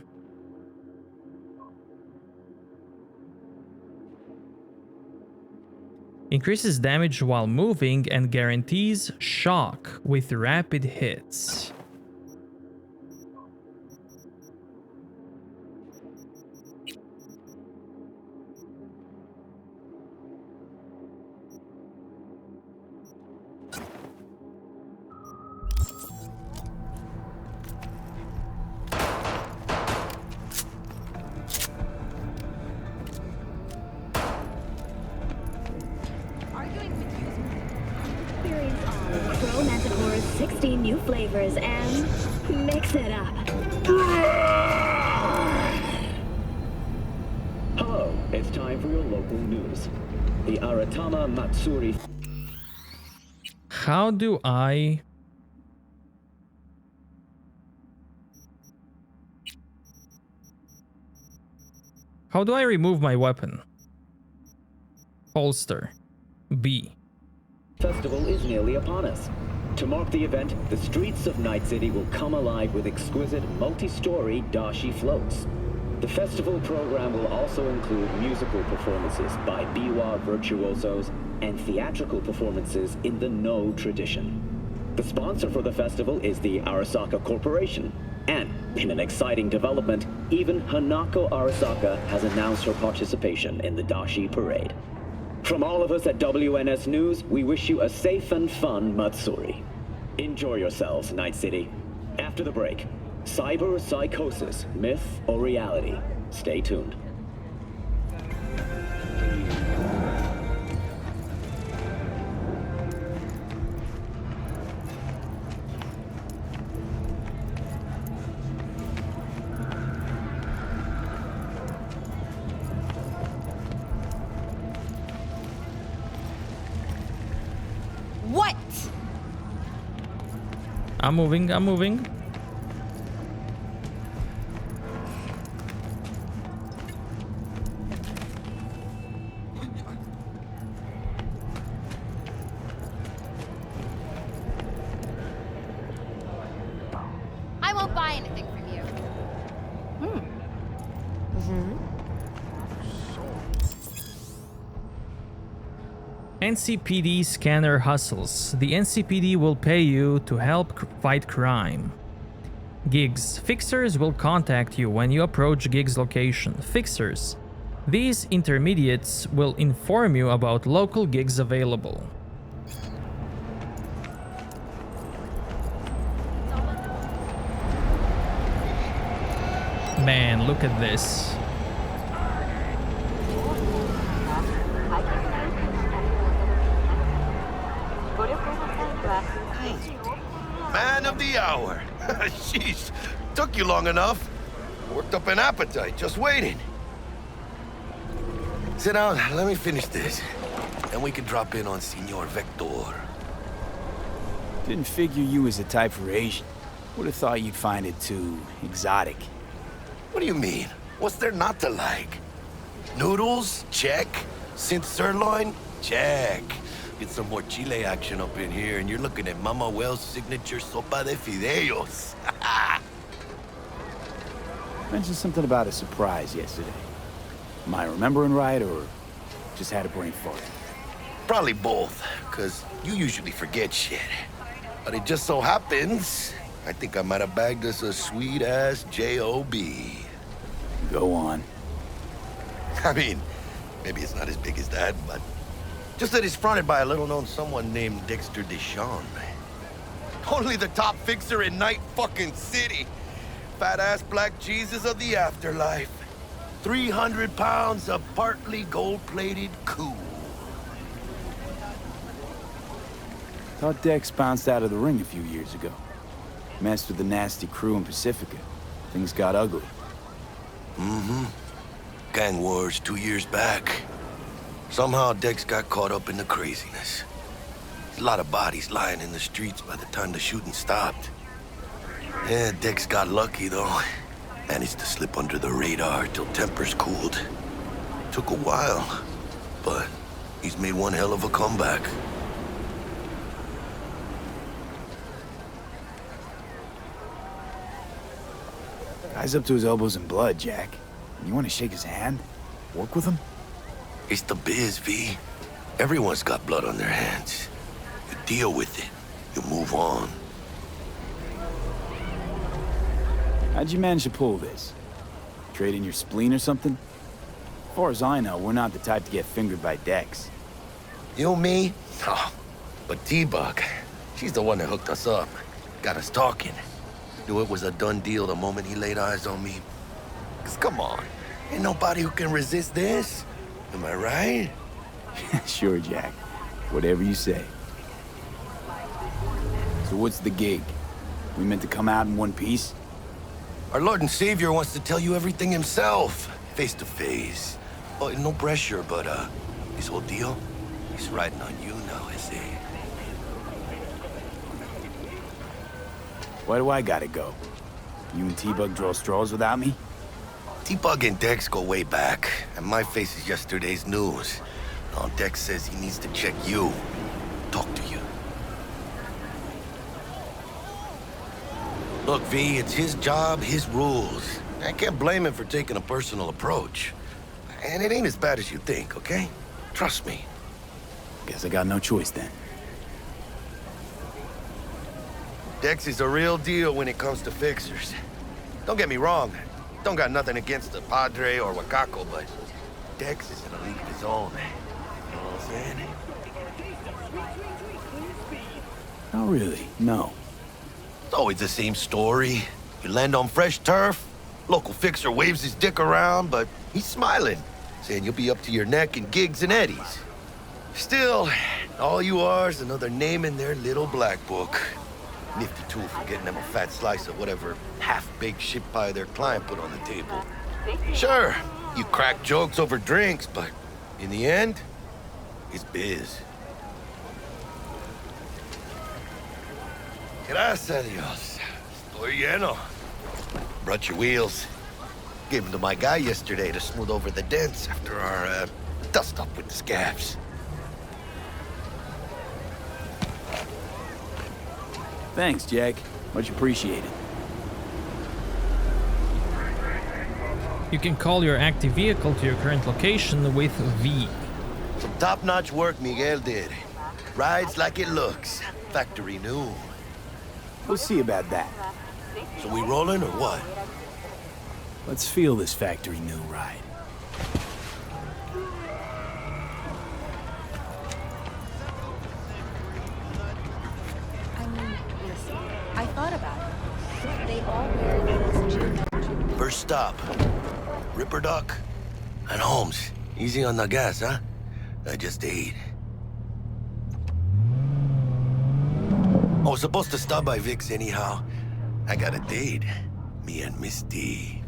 Increases damage while moving and guarantees shock with rapid hits. new flavors and mix it up. Hello, it's time for your local news. The Aratama Matsuri. How do I... How do I remove my weapon? Holster. B. Festival is nearly upon us. To mark the event, the streets of Night City will come alive with exquisite multi-story dashi floats. The festival program will also include musical performances by biwa virtuosos and theatrical performances in the No tradition. The sponsor for the festival is the Arasaka Corporation. And, in an exciting development, even Hanako Arasaka has announced her participation in the Dashi Parade. From all of us at WNS News, we wish you a safe and fun Matsuri. Enjoy yourselves, Night City. After the break, cyber psychosis, myth or reality? Stay tuned. What? I'm moving. I won't buy anything from you. NCPD scanner hustles. The NCPD will pay you to help fight crime. Gigs. Fixers will contact you when you approach Gigs location. Fixers. These intermediates will inform you about local gigs available. Man, look at this. Man of the hour. Sheesh, took you long enough. Worked up an appetite, just waiting. Sit down, let me finish this. Then we can drop in on Senor Vector. Didn't figure you was the type for Asian. Would have thought you'd find it too exotic. What do you mean? What's there not to like? Noodles? Check. Synth sirloin? Check. Get some more chile action up in here, and you're looking at Mama Wells' signature sopa de fideos. Mentioned something about a surprise yesterday. Am I remembering right, or just had a brain fart? Probably both, because you usually forget shit. But it just so happens, I think I might have bagged us a sweet-ass J.O.B. Go on. I mean, maybe it's not as big as that, but just that it's fronted by a little-known someone named Dexter Deshawn. Only the top fixer in Night fucking City. Fat-ass black Jesus of the afterlife. 300 pounds of partly gold-plated cool. Thought Dex bounced out of the ring a few years ago. Messed with the nasty crew in Pacifica. Things got ugly. Mm-hmm. Gang wars 2 years back. Somehow Dex got caught up in the craziness. There's a lot of bodies lying in the streets by the time the shooting stopped. Yeah, Dex got lucky though. Managed to slip under the radar till tempers cooled. Took a while, but he's made one hell of a comeback. Guy's up to his elbows in blood, Jack. You want to shake his hand? Work with him? It's the biz, V. Everyone's got blood on their hands. You deal with it. You move on. How'd you manage to pull this? Trade in your spleen or something? As far as I know, we're not the type to get fingered by Dex. You, me? Oh, but T-Bug, she's the one that hooked us up. Got us talking. Knew it was a done deal the moment he laid eyes on me. 'Cause come on, ain't nobody who can resist this. Am I right? Sure, Jack. Whatever you say. So what's the gig? We meant to come out in one piece? Our Lord and Savior wants to tell you everything himself, face to face. Oh, no pressure, but this whole deal, he's riding on you now, I say. Why do I gotta go? You and T-Bug draw straws without me? T-Bug and Dex go way back, and my face is yesterday's news. Now Dex says he needs to check you, talk to you. Look, V, it's his job, his rules. I can't blame him for taking a personal approach. And it ain't as bad as you think, okay? Trust me. Guess I got no choice then. Dex is a real deal when it comes to fixers. Don't get me wrong. Don't got nothing against the Padre or Wakako, but Dex is in a league of his own. You know what I'm saying? Oh, really? No. It's always the same story. You land on fresh turf, local fixer waves his dick around, but he's smiling, saying you'll be up to your neck in gigs and eddies. Still, all you are is another name in their little black book. Nifty tool for getting them a fat slice of whatever half-baked shit pie their client put on the table. Sure, you crack jokes over drinks, but in the end, it's biz. Gracias a Dios. Estoy lleno. Brought your wheels. Gave them to my guy yesterday to smooth over the dents after our dust-up with the scabs. Thanks, Jack. Much appreciated. You can call your active vehicle to your current location with V. Some top-notch work Miguel did. Rides like it looks. Factory new. We'll see about that. So we rolling or what? Let's feel this factory new ride. I mean, listen, I thought about it. They all wear these gym. First stop. Ripper Duck and Holmes. Easy on the gas, huh? I just ate. I was supposed to stop by Vic's anyhow. I got a date. Me and Miss D.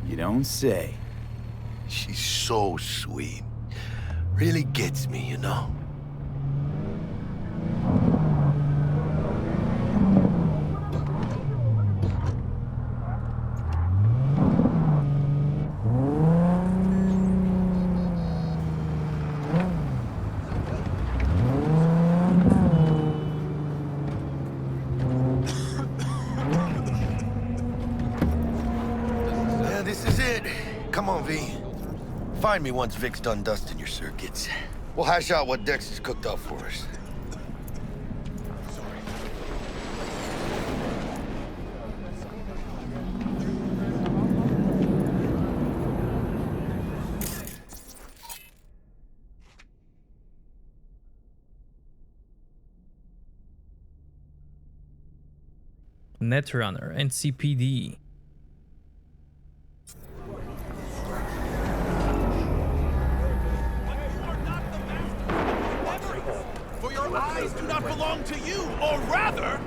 You don't say. She's so sweet. Really gets me, you know? Come on, V. Find me once Vic's done dusting your circuits. We'll hash out what Dex has cooked up for us. Netrunner and CPD. Do not belong to you, or rather,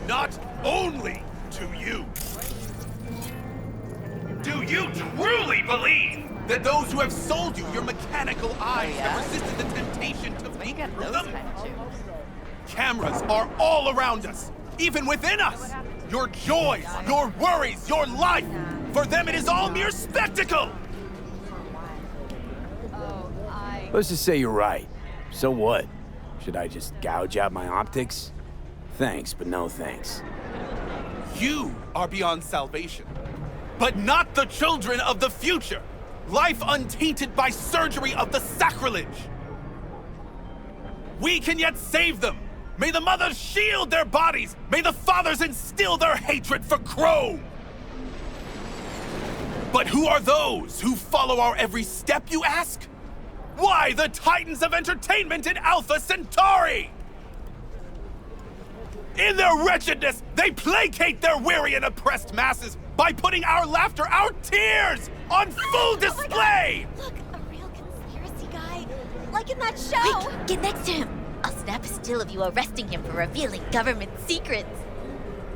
not only to you. Do you truly believe that those who have sold you your mechanical eyes have resisted the temptation to peek through them? Cameras are all around us, even within us. Your joys, your worries, your life, for them it is all mere spectacle. Let's just say you're right. So what? Should I just gouge out my optics? Thanks, but no thanks. You are beyond salvation, but not the children of the future. Life untainted by surgery of the sacrilege. We can yet save them. May the mothers shield their bodies. May the fathers instill their hatred for Crow. But who are those who follow our every step, you ask? Why the titans of entertainment in Alpha Centauri? In their wretchedness, they placate their weary and oppressed masses by putting our laughter, our tears, on full display! Look, a real conspiracy guy. Like in that show! Quick, get next to him! I'll snap a still of you arresting him for revealing government secrets.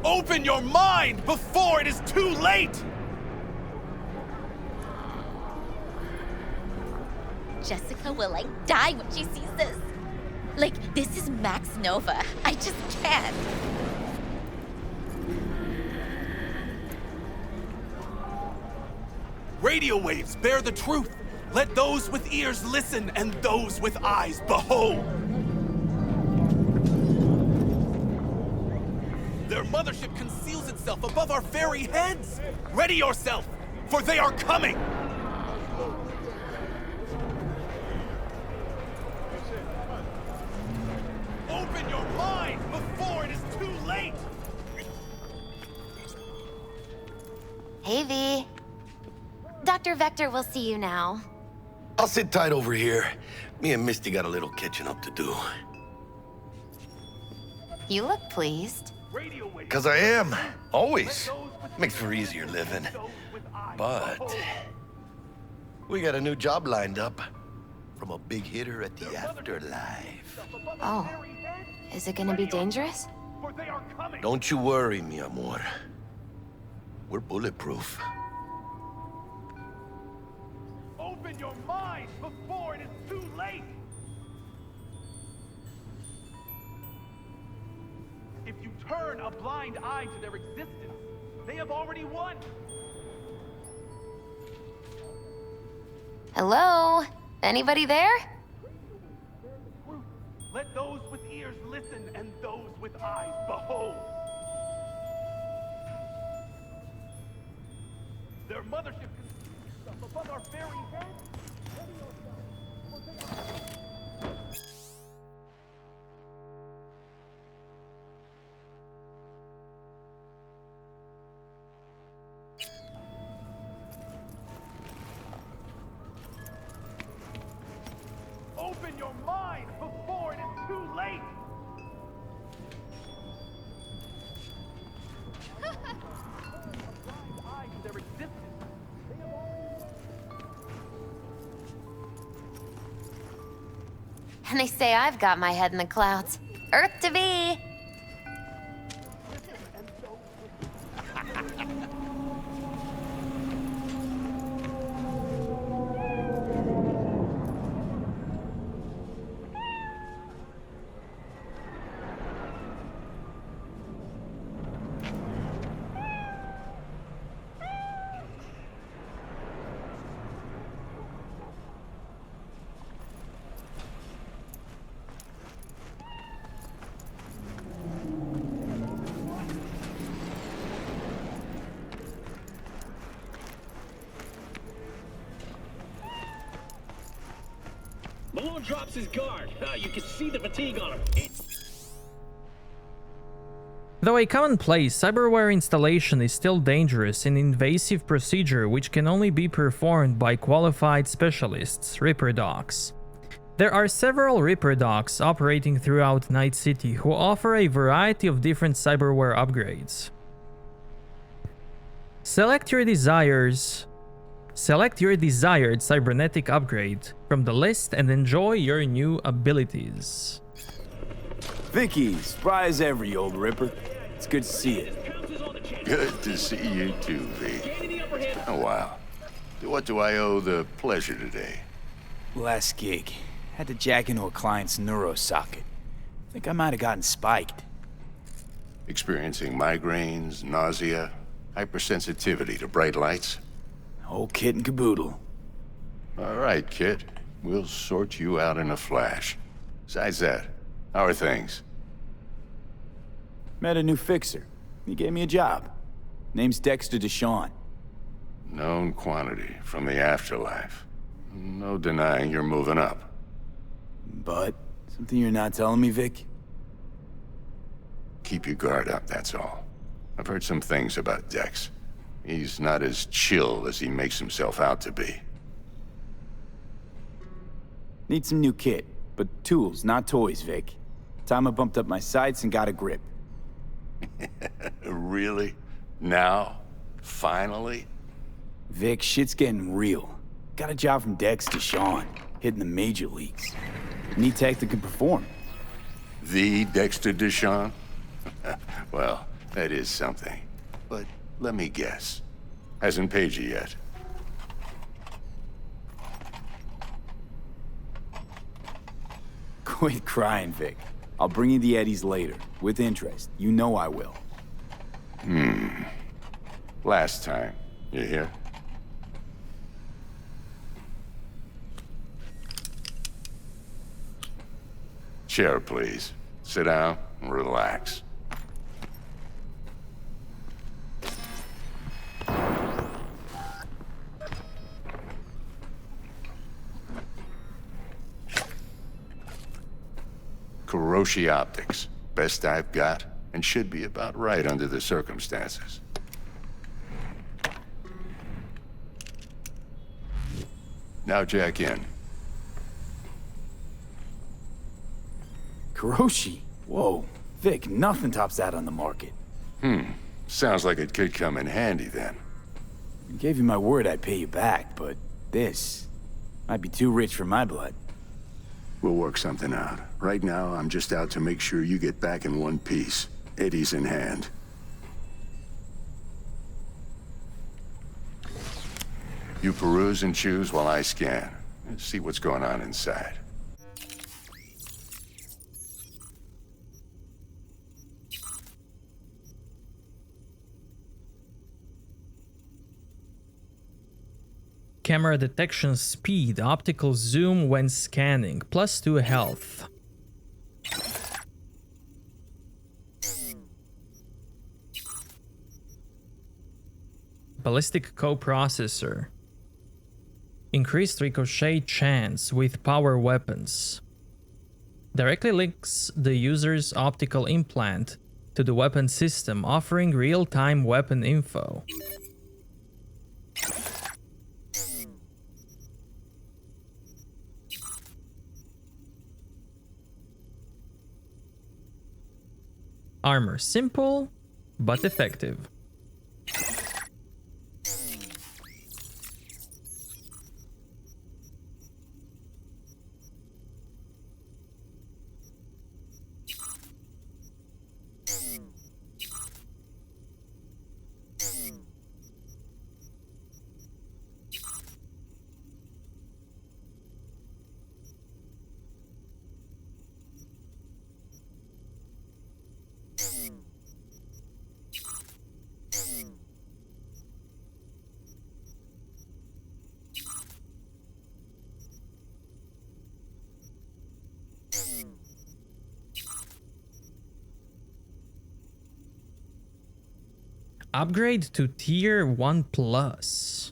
Open your mind before it is too late! Jessica will like die when she sees this. Like, this is Max Nova. I just can't. Radio waves bear the truth. Let those with ears listen and those with eyes behold. Their mothership conceals itself above our very heads. Ready yourself, for they are coming. Open your mind before it is too late. Hey, V. Dr. Vector will see you now. I'll sit tight over here. Me and Misty got a little catching up to do. You look pleased. Because I am. Always. Makes for easier living. But we got a new job lined up from a big hitter at the afterlife. Oh. Is it gonna be dangerous? Don't you worry, mi amor. We're bulletproof. Open your mind before it is too late! If you turn a blind eye to their existence, they have already won! Hello? Anybody there? Let those with ears listen and those with eyes behold! Their mothership conceals itself above our very heads. Open your mind before it is too late! Their existence. And they say I've got my head in the clouds. Earth to be! Malone drops his guard. You can see the fatigue on him. Though a commonplace, cyberware installation is still dangerous and invasive procedure which can only be performed by qualified specialists, Reaper Docs. There are several Reaper Docs operating throughout Night City who offer a variety of different cyberware upgrades. Select your desired cybernetic upgrade from the list and enjoy your new abilities. Vicky, spry as ever, you old Ripper. It's good to see you. Good to see you too, V. Oh, wow. What do I owe the pleasure today? Last gig. Had to jack into a client's neuro socket. Think I might have gotten spiked. Experiencing migraines, nausea, hypersensitivity to bright lights? Whole kit and caboodle. All right, kid. We'll sort you out in a flash. Besides that, how are things? Met a new fixer. He gave me a job. Name's Dexter Deshawn. Known quantity from the afterlife. No denying you're moving up. But something you're not telling me, Vic? Keep your guard up, that's all. I've heard some things about Dex. He's not as chill as he makes himself out to be. Need some new kit, but tools, not toys, Vic. Time I bumped up my sights and got a grip. Really? Now? Finally? Vic, shit's getting real. Got a job from Dex to Sean, hitting the major leagues. Need tech that can perform. The Dexter Deshawn? Well, That is something. But let me guess. Hasn't paid you yet. Quit crying, Vic. I'll bring you the eddies later, with interest. You know I will. Last time. You hear? Chair, please. Sit down and relax. Kuroshi Optics. Best I've got, and should be about right under the circumstances. Now jack in. Kuroshi? Whoa. Vic, nothing tops that on the market. Sounds like it could come in handy then. I gave you my word I'd pay you back, but this might be too rich for my blood. We'll work something out. Right now, I'm just out to make sure you get back in one piece. Eddie's in hand. You peruse and choose while I scan. Let's see what's going on inside. Camera detection speed, optical zoom when scanning, +2 health. Ballistic coprocessor. Increased ricochet chance with power weapons. Directly links the user's optical implant to the weapon system, offering real-time weapon info. Armor simple, but effective. Upgrade to Tier 1 Plus.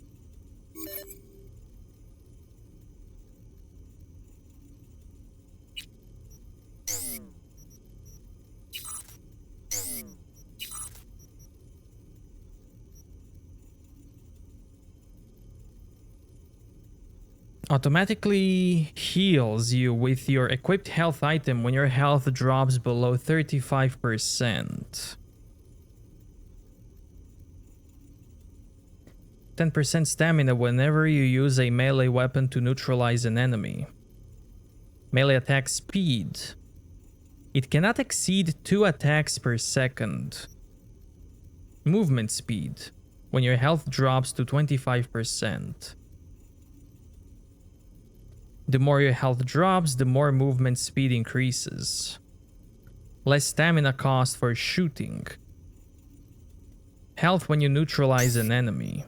Automatically heals you with your equipped health item when your health drops below 35%. 10% stamina whenever you use a melee weapon to neutralize an enemy. Melee attack speed. It cannot exceed 2 attacks per second. Movement speed. When your health drops to 25%. The more your health drops, the more movement speed increases. Less stamina cost for shooting. Health when you neutralize an enemy.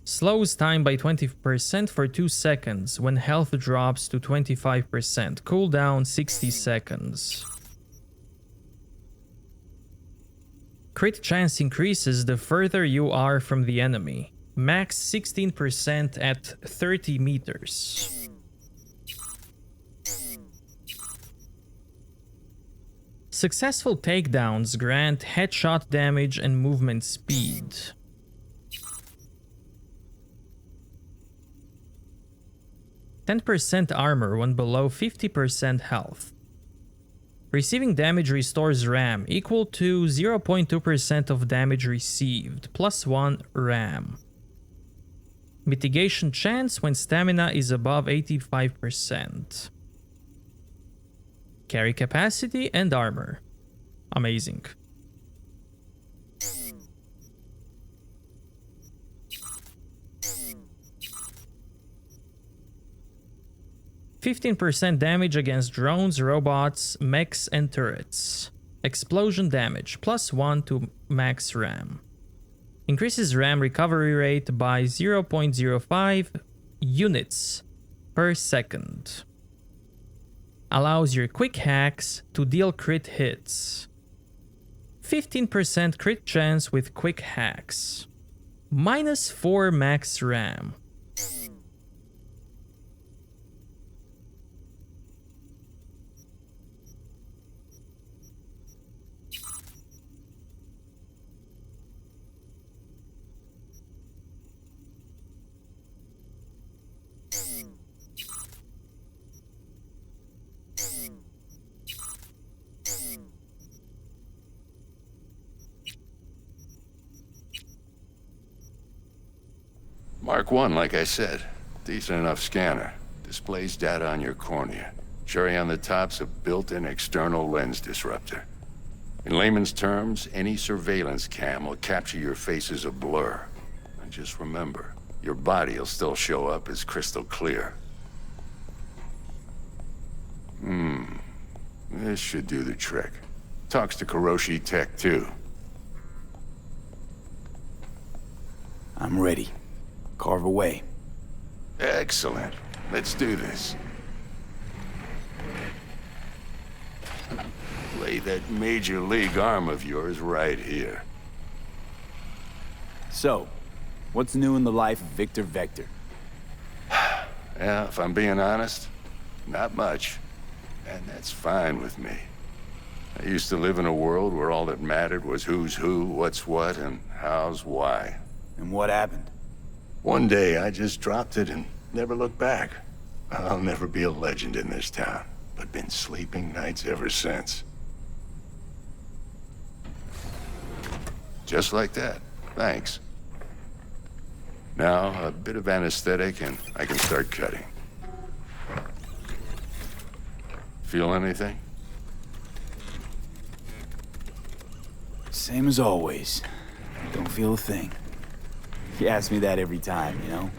Slows time by 20% for 2 seconds when health drops to 25%. Cooldown 60 seconds. Crit chance increases the further you are from the enemy. Max 16% at 30 meters. Successful takedowns grant headshot damage and movement speed. %10 armor when below 50% health. Receiving damage restores RAM equal to 0.2% of damage received, +1 RAM. Mitigation chance when stamina is above 85%. Carry capacity and armor. Amazing. %15% damage against drones, robots, mechs, and turrets. Explosion damage, +1 to max RAM. Increases RAM recovery rate by 0.05 units per second. Allows your quick hacks to deal crit hits. 15% crit chance with quick hacks. -4 max RAM. Mark 1, like I said. Decent enough scanner. Displays data on your cornea. Cherry on the top's a built-in external lens disruptor. In layman's terms, any surveillance cam will capture your face as a blur. And just remember, your body will still show up as crystal clear. This should do the trick. Talks to Kuroshi Tech, too. I'm ready. Carve away. Excellent. Let's do this. Lay that major league arm of yours right here. So, what's new in the life of Victor Vector? Yeah, if I'm being honest, not much. And that's fine with me. I used to live in a world where all that mattered was who's who, what's what, and how's why. And what happened? One day, I just dropped it and never looked back. I'll never be a legend in this town, but been sleeping nights ever since. Just like that. Thanks. Now, a bit of anesthetic and I can start cutting. Feel anything? Same as always. Don't feel a thing. You ask me that every time, you know?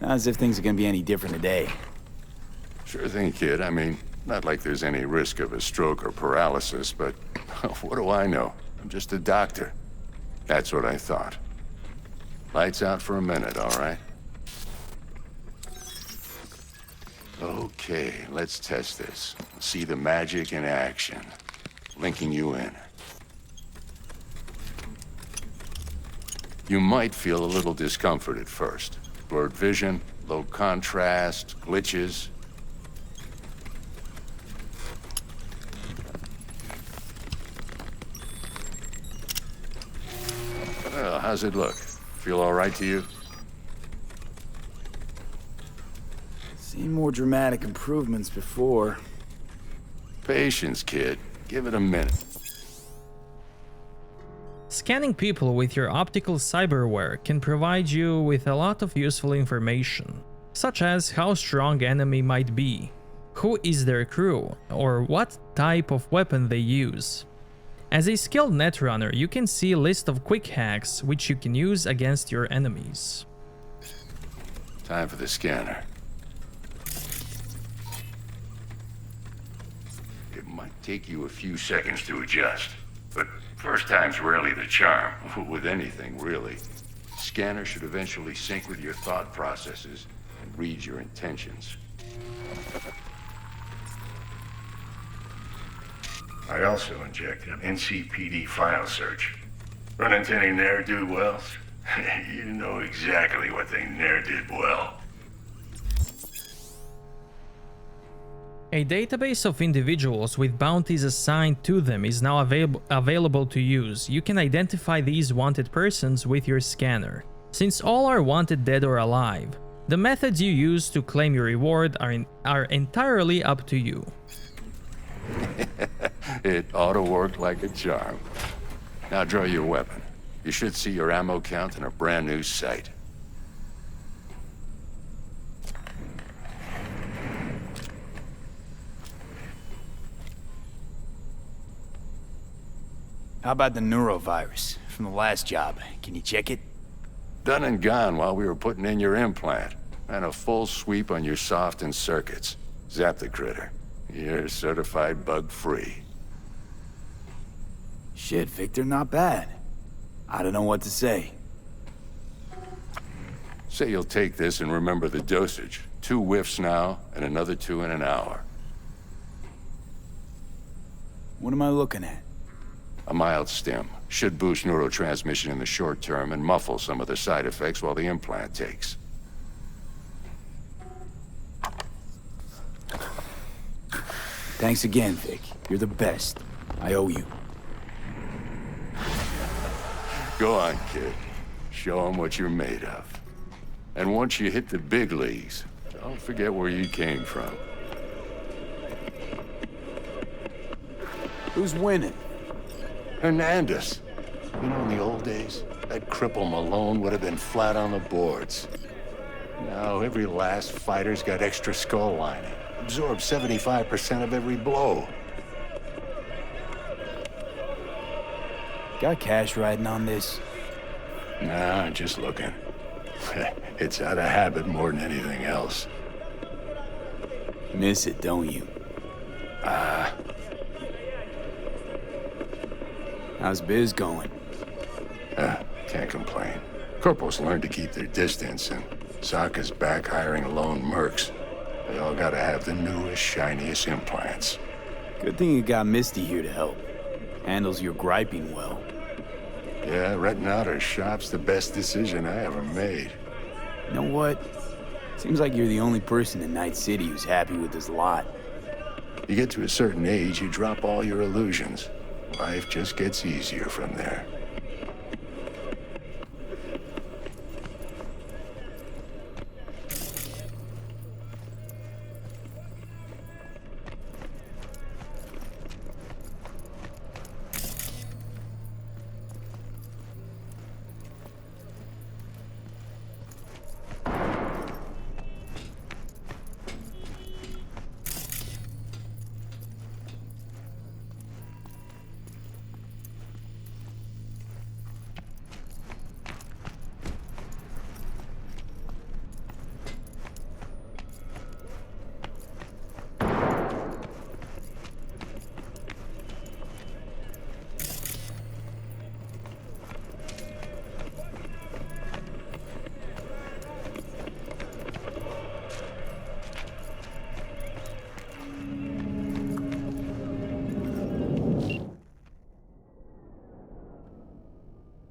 Not as if things are gonna be any different today. Sure thing, kid. I mean, not like there's any risk of a stroke or paralysis, but what do I know? I'm just a doctor. That's what I thought. Lights out for a minute, all right? Okay, let's test this. See the magic in action. Linking you in. You might feel a little discomfort at first. Blurred vision, low contrast, glitches. Well, how's it look? Feel all right to you? Seen more dramatic improvements before. Patience, kid. Give it a minute. Scanning people with your optical cyberware can provide you with a lot of useful information, such as how strong enemy might be, who is their crew, or what type of weapon they use. As a skilled netrunner, you can see a list of quick hacks which you can use against your enemies. Time for the scanner. It might take you a few seconds to adjust, but first time's rarely the charm, with anything, really. Scanner should eventually sync with your thought processes and read your intentions. I also injected an NCPD file search. Run into any ne'er-do-wells? You know exactly what they ne'er did well. A database of individuals with bounties assigned to them is now available to use. You can identify these wanted persons with your scanner. Since all are wanted dead or alive, the methods you use to claim your reward are entirely up to you. It ought to work like a charm. Now draw your weapon. You should see your ammo count in a brand new sight. How about the neurovirus from the last job? Can you check it? Done and gone while we were putting in your implant. And a full sweep on your soft and circuits. Zap the critter. You're certified bug-free. Shit, Victor, not bad. I don't know what to say. Say you'll take this and remember the dosage. 2 whiffs now, and another 2 in an hour. What am I looking at? A mild stim. Should boost neurotransmission in the short term and muffle some of the side effects while the implant takes. Thanks again, Vic. You're the best. I owe you. Go on, kid. Show them what you're made of. And once you hit the big leagues, don't forget where you came from. Who's winning? Hernandez. You know, in the old days, that cripple Malone would have been flat on the boards. Now, every last fighter's got extra skull lining. Absorbs 75% of every blow. Got cash riding on this? Nah, just looking. It's out of habit more than anything else. Miss it, don't you? How's biz going? Can't complain. Corporals learn to keep their distance, and Sokka's back hiring lone mercs. They all gotta have the newest, shiniest implants. Good thing you got Misty here to help. Handles your griping well. Yeah, renting out her shop's the best decision I ever made. You know what? Seems like you're the only person in Night City who's happy with this lot. You get to a certain age, you drop all your illusions. Life just gets easier from there.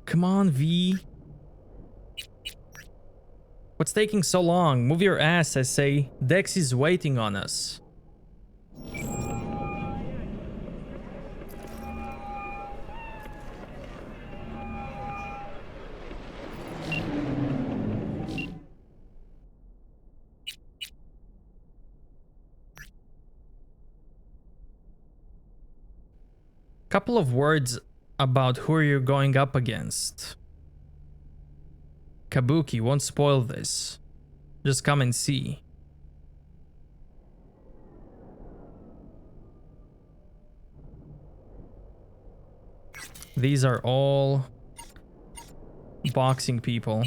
Come on, V. What's taking so long? Move your ass, I say. Dex is waiting on us. Couple of words about who you're going up against. Kabuki won't spoil this. Just come and see. These are all boxing people.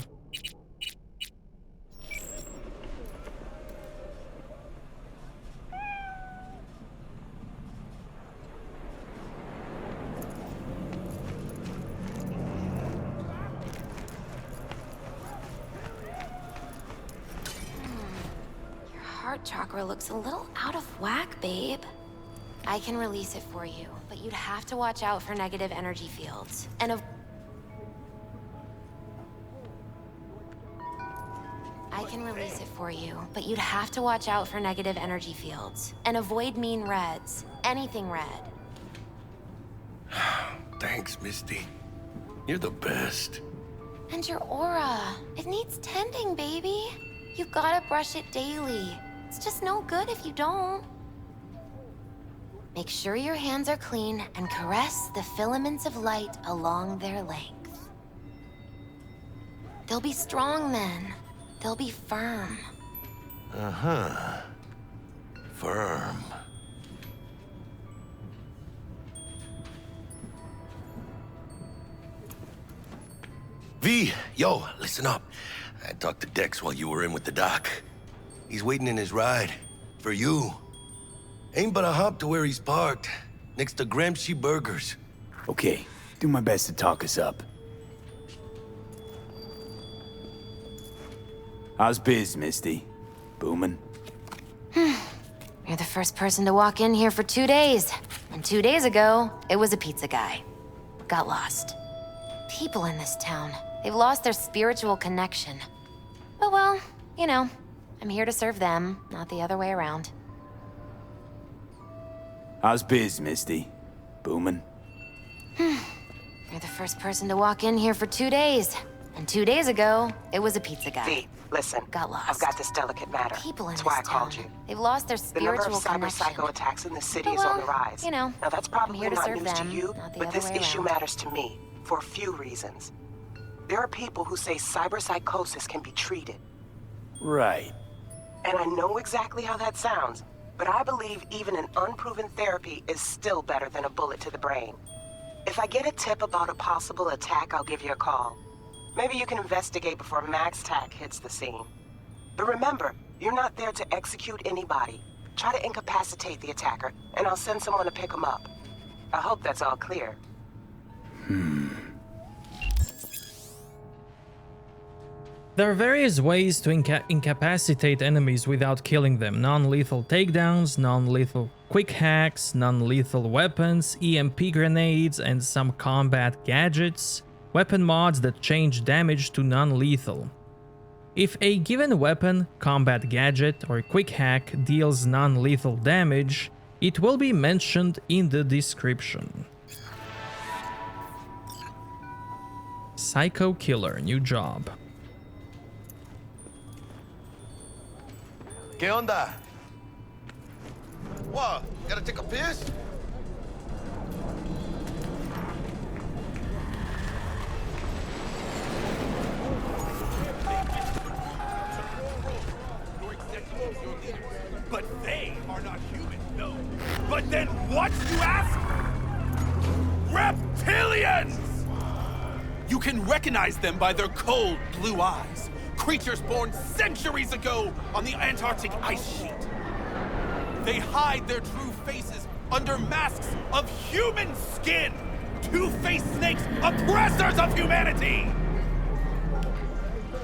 Heart chakra looks a little out of whack, babe. I can release it for you, but you'd have to watch out for negative energy fields. And I can release it for you, but you'd have to watch out for negative energy fields. And avoid mean reds. Anything red. Thanks, Misty. You're the best. And your aura. It needs tending, baby. You gotta brush it daily. It's just no good if you don't. Make sure your hands are clean and caress the filaments of light along their length. They'll be strong then. They'll be firm. Uh-huh. Firm. V, yo, listen up. I talked to Dex while you were in with the doc. He's waiting in his ride. For you. Ain't but a hop to where he's parked. Next to Gramsci Burgers. Okay, do my best to talk us up. How's biz, Misty? Booming? You're the first person to walk in here for 2 days. And 2 days ago, it was a pizza guy. Got lost. People in this town, they've lost their spiritual connection. But well, you know, I'm here to serve them, not the other way around. How's biz, Misty? Booming? You're the first person to walk in here for 2 days. And 2 days ago, it was a pizza guy. V, listen. Got lost. I've got this delicate matter. People in That's this why I town, called you. they've lost their The number spiritual of cyber connection. psycho attacks in the city But is on well, the rise. you know, now that's probably I'm here to not serve news them, to you, not the but other this way issue around. matters to me for a few reasons. There are people who say cyberpsychosis can be treated. Right. And I know exactly how that sounds, but I believe even an unproven therapy is still better than a bullet to the brain. If I get a tip about a possible attack, I'll give you a call. Maybe you can investigate before Max Tack hits the scene. But remember, you're not there to execute anybody. Try to incapacitate the attacker, and I'll send someone to pick him up. I hope that's all clear. There are various ways to incapacitate enemies without killing them. Non-lethal takedowns, non-lethal quick hacks, non-lethal weapons, EMP grenades, and some combat gadgets. Weapon mods that change damage to non-lethal. If a given weapon, combat gadget, or quick hack deals non-lethal damage, it will be mentioned in the description. Psycho Killer, new job. ¿Qué onda? What? Gotta take a piss? But they are not human, no. But then what, you ask? Reptilians! You can recognize them by their cold blue eyes. Creatures born centuries ago on the Antarctic ice sheet. They hide their true faces under masks of human skin. Two-faced snakes, oppressors of humanity!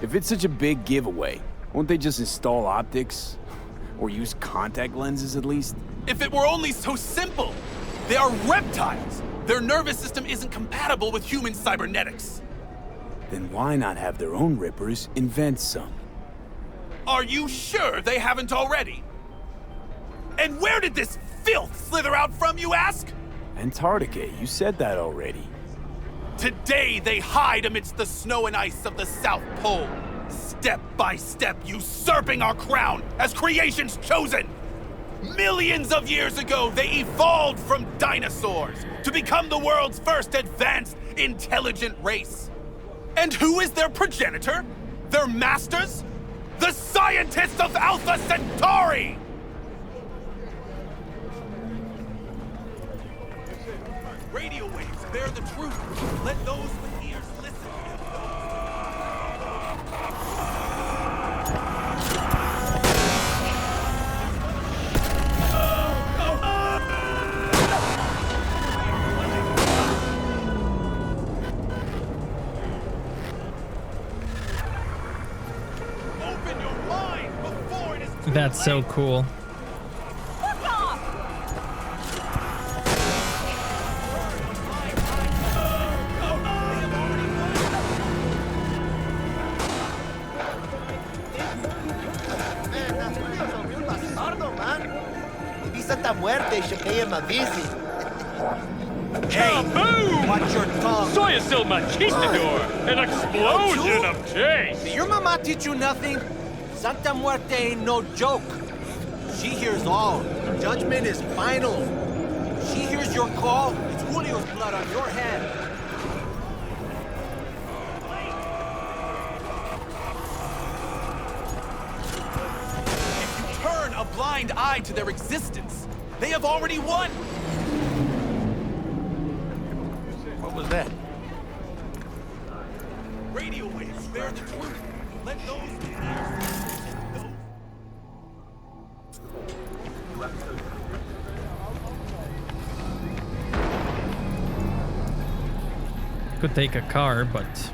If it's such a big giveaway, won't they just install optics? Or use contact lenses at least? If it were only so simple! They are reptiles! Their nervous system isn't compatible with human cybernetics. Then why not have their own rippers invent some? Are you sure they haven't already? And where did this filth slither out from, you ask? Antarctica, you said that already. Today they hide amidst the snow and ice of the South Pole, step by step usurping our crown as creation's chosen. Millions of years ago, they evolved from dinosaurs to become the world's first advanced, intelligent race. And who is their progenitor? Their masters? The scientists of Alpha Centauri! Radio waves bear the truth. Let those with ears listen. Open your mind before it is too That's so late. cool. Santa Muerte should pay him a visit. Hey, boom! Watch your tongue. Soy es el machistador! An explosion of taste! Did your mama teach you nothing? Santa Muerte ain't no joke. She hears all. Judgment is final. She hears your call. It's Julio's blood on your hand. Turn a blind eye to their existence. They have already won. What was that? Radio bear the truth. Let those who fear those. Could take a car, but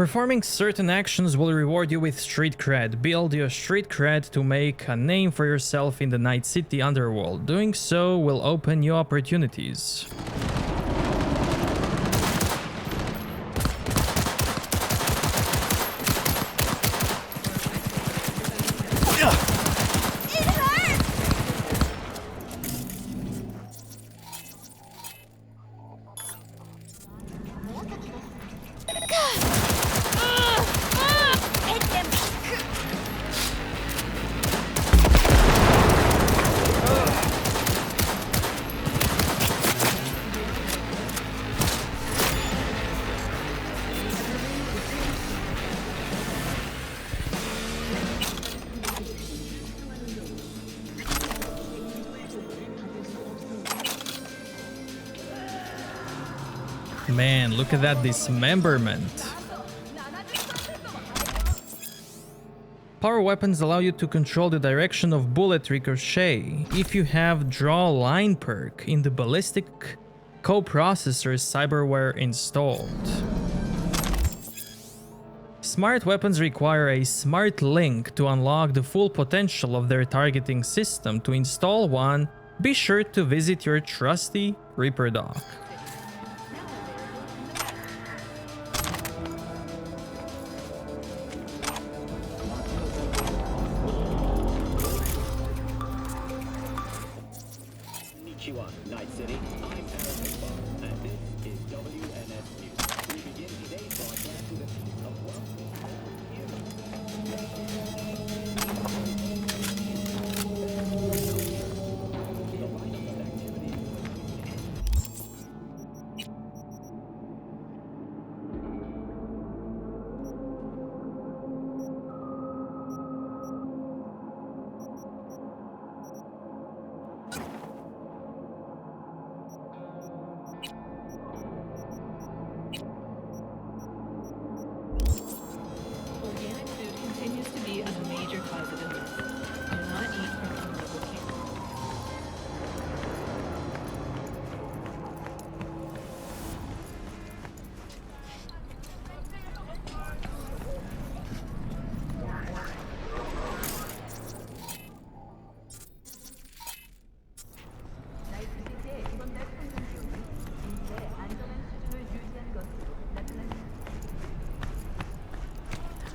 performing certain actions will reward you with street cred. Build your street cred to make a name for yourself in the Night City underworld. Doing so will open new opportunities. Man, look at that dismemberment. Power weapons allow you to control the direction of bullet ricochet if you have draw line perk in the ballistic coprocessor cyberware installed. Smart weapons require a smart link to unlock the full potential of their targeting system. To install one, be sure to visit your trusty Reaper dock. Night City. I'm Aaron Iqbal, and this is WNS News. We begin today's broadcast with a piece of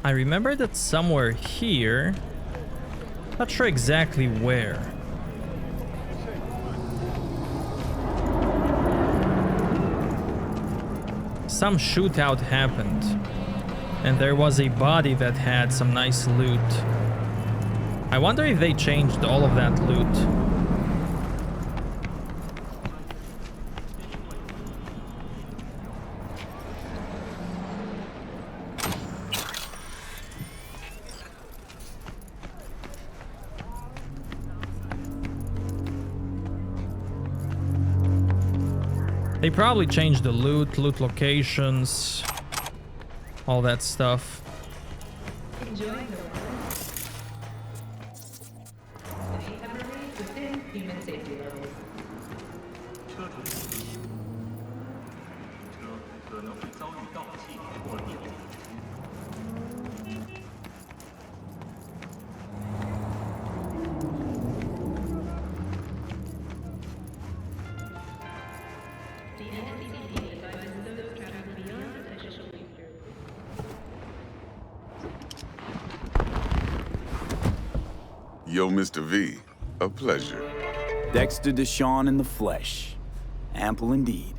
I remember that somewhere here, not sure exactly where. Some shootout happened, and there was a body that had some nice loot. I wonder if they changed all of that loot. They probably changed the loot locations, all that stuff. Enjoying the weather. Stay heavily within human safety levels. Yo, Mr. V, a pleasure. Dexter Deshawn in the flesh. Ample indeed.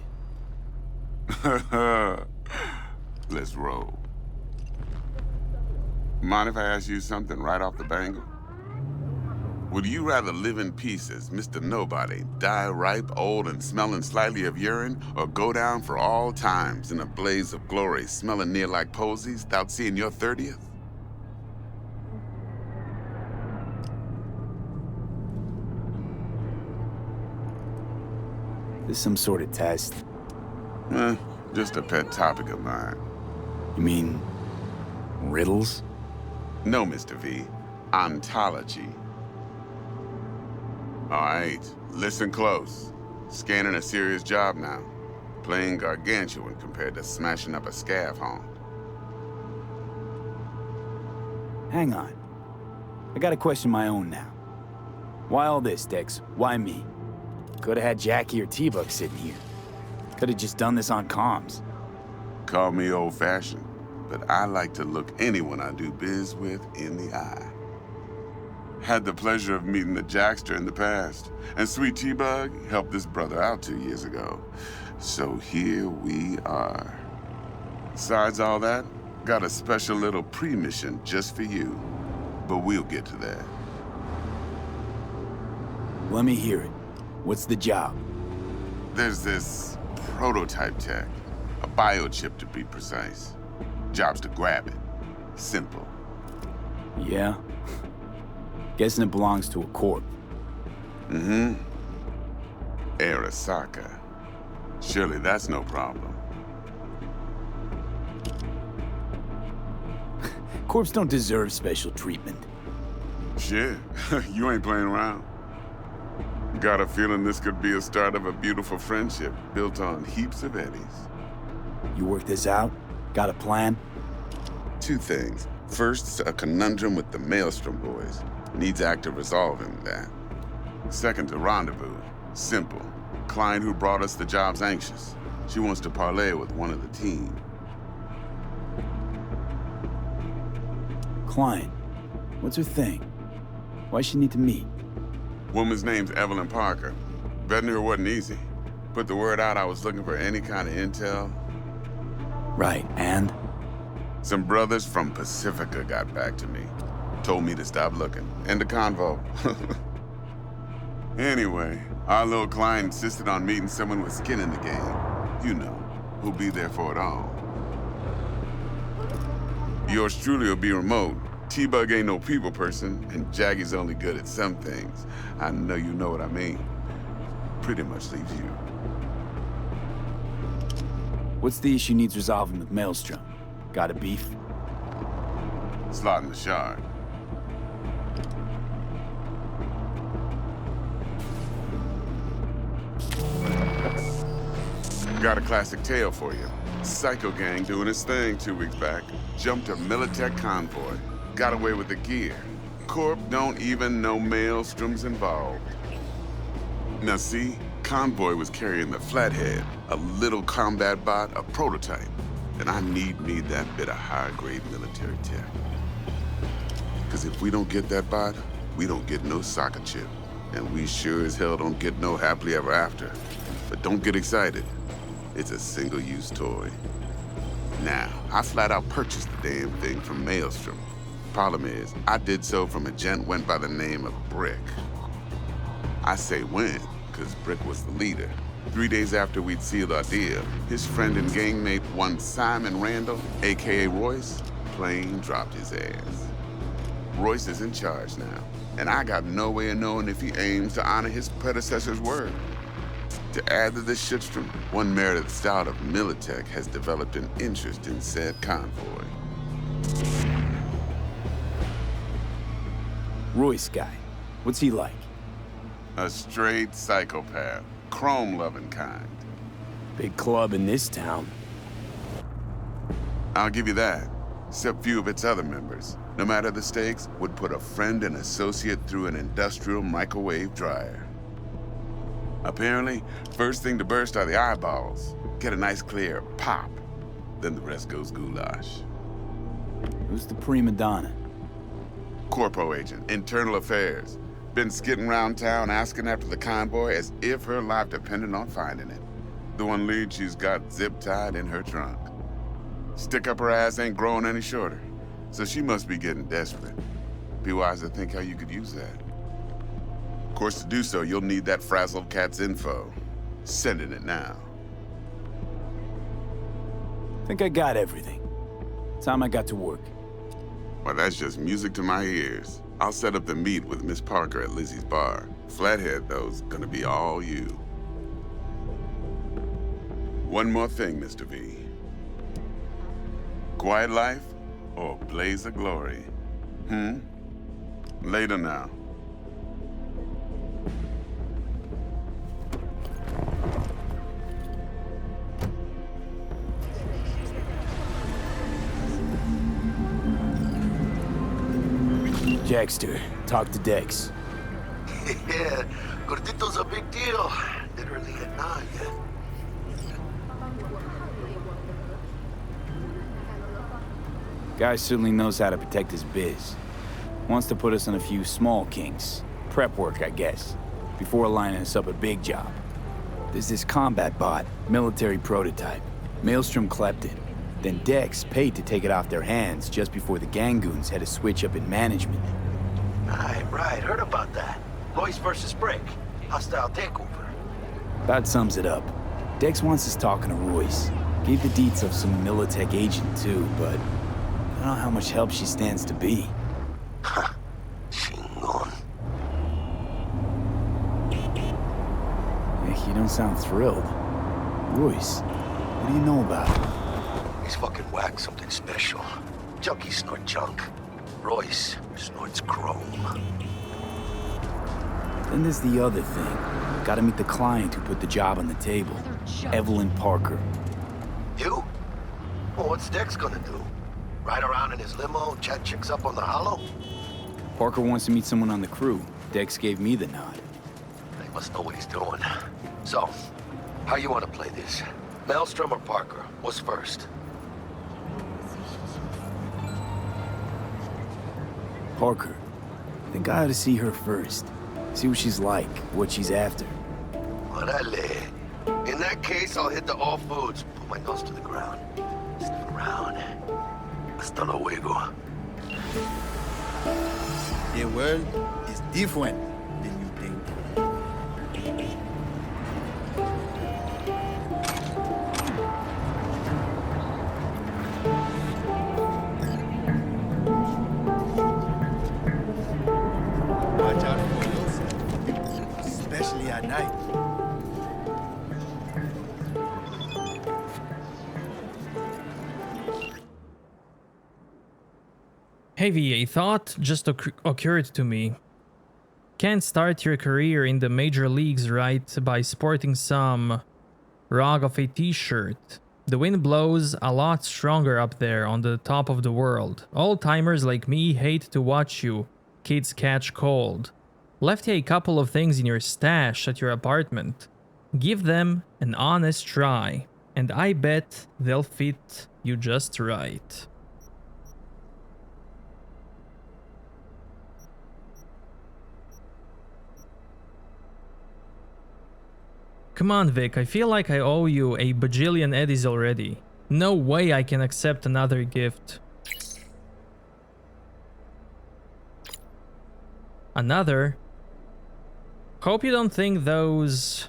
Let's roll. Mind if I ask you something right off the bangle? Would you rather live in peace as Mr. Nobody, die ripe, old, and smelling slightly of urine, or go down for all times in a blaze of glory, smelling near like posies, without seeing your 30th? This some sort of test? Just a pet topic of mine. You mean riddles? No, Mr. V. Ontology. All right, listen close. Scanning a serious job now. Playing gargantuan compared to smashing up a scav haunt. Hang on. I got a question of my own now. Why all this, Dex? Why me? Could have had Jackie or T-Bug sitting here. Could have just done this on comms. Call me old-fashioned, but I like to look anyone I do biz with in the eye. Had the pleasure of meeting the Jackster in the past, and Sweet T-Bug helped this brother out 2 years ago. So here we are. Besides all that, got a special little pre-mission just for you. But we'll get to that. Let me hear it. What's the job? There's this prototype tech, a biochip to be precise. Job's to grab it. Simple. Yeah? Guessing it belongs to a corp. Mm-hmm. Arasaka. Surely that's no problem. Corps don't deserve special treatment. Shit, you ain't playing around. Got a feeling this could be a start of a beautiful friendship built on heaps of eddies. You work this out? Got a plan? Two things. First, a conundrum with the Maelstrom boys. Needs active resolving that. Second, a rendezvous. Simple. Client who brought us the job's anxious. She wants to parlay with one of the team. Client? What's her thing? Why she need to meet? Woman's name's Evelyn Parker. Betting her wasn't easy. Put the word out I was looking for any kind of intel. Right, and? Some brothers from Pacifica got back to me. Told me to stop looking. End the convo. Anyway, our little client insisted on meeting someone with skin in the game. You know, who'll be there for it all. Yours truly will be remote. T-Bug ain't no people person, and Jaggy's only good at some things. I know you know what I mean. Pretty much leaves you. What's the issue needs resolving with Maelstrom? Got a beef? Slotting the shard. Got a classic tale for you. Psycho gang doing his thing 2 weeks back. Jumped a Militech convoy. Got away with the gear. Corp don't even know Maelstrom's involved. Now see, convoy was carrying the Flathead, a little combat bot, a prototype. And I need me that bit of high-grade military tech. Because if we don't get that bot, we don't get no soccer chip. And we sure as hell don't get no happily ever after. But don't get excited. It's a single-use toy. Now, I flat out purchased the damn thing from Maelstrom. Problem is, I did so from a gent went by the name of Brick. I say when, because Brick was the leader. 3 days after we'd sealed our deal, his friend and gangmate, one Simon Randall, aka Royce, plain dropped his ass. Royce is in charge now, and I got no way of knowing if he aims to honor his predecessor's word. To add to this shitstorm, one Meredith Stout of Militech has developed an interest in said convoy. Royce guy. What's he like? A straight psychopath. Chrome-loving kind. Big club in this town. I'll give you that. Except few of its other members, no matter the stakes, would put a friend and associate through an industrial microwave dryer. Apparently, first thing to burst are the eyeballs. Get a nice clear pop. Then the rest goes goulash. Who's the prima donna? Corpo agent, internal affairs. Been skidding around town asking after the convoy as if her life depended on finding it. The one lead she's got zip-tied in her trunk. Stick up her ass ain't growing any shorter, so she must be getting desperate. Be wise to think how you could use that. Of course, to do so, you'll need that frazzled cat's info. Sending it now. Think I got everything. Time I got to work. Well, that's just music to my ears. I'll set up the meet with Miss Parker at Lizzie's bar. Flathead, though's gonna be all you. One more thing, Mr. V. Quiet life or blaze of glory? Later now. Jackster, talk to Dex. Yeah, Gordito's a big deal. Literally at 9. Guy certainly knows how to protect his biz. Wants to put us on a few small kinks. Prep work, I guess. Before lining us up a big job. There's this combat bot, military prototype. Maelstrom clept it. Then Dex paid to take it off their hands just before the Gangoons had a switch up in management. Right, heard about that. Royce versus Brick. Hostile takeover. That sums it up. Dex wants us talking to Royce. Gave the deets of some Militech agent too, but I don't know how much help she stands to be. Chingon. Heck, you don't sound thrilled. Royce, what do you know about him? He's fucking whacked something special. Junkies snort junk. Royce snorts chrome. Then there's the other thing. Gotta meet the client who put the job on the table. Evelyn Parker. You? Well, what's Dex gonna do? Ride around in his limo, chat chicks up on the hollow? Parker wants to meet someone on the crew. Dex gave me the nod. He must know what he's doing. So, how you want to play this? Maelstrom or Parker? What's first? Parker. I think I ought to see her first. See what she's like, what she's after. Orale. In that case, I'll hit the all foods. Put my nose to the ground. Sniff around. Hasta luego. The world is different than you think. Watch out for yourself, especially at night. Heavy, a thought just occurred to me. Can't start your career in the major leagues right by sporting some rag of a t-shirt. The wind blows a lot stronger up there on the top of the world. Old-timers like me hate to watch you kids catch cold. Left you a couple of things in your stash at your apartment. Give them an honest try, and I bet they'll fit you just right. Come on, Vic, I feel like I owe you a bajillion eddies already. No way I can accept another gift. Another? Hope you don't think those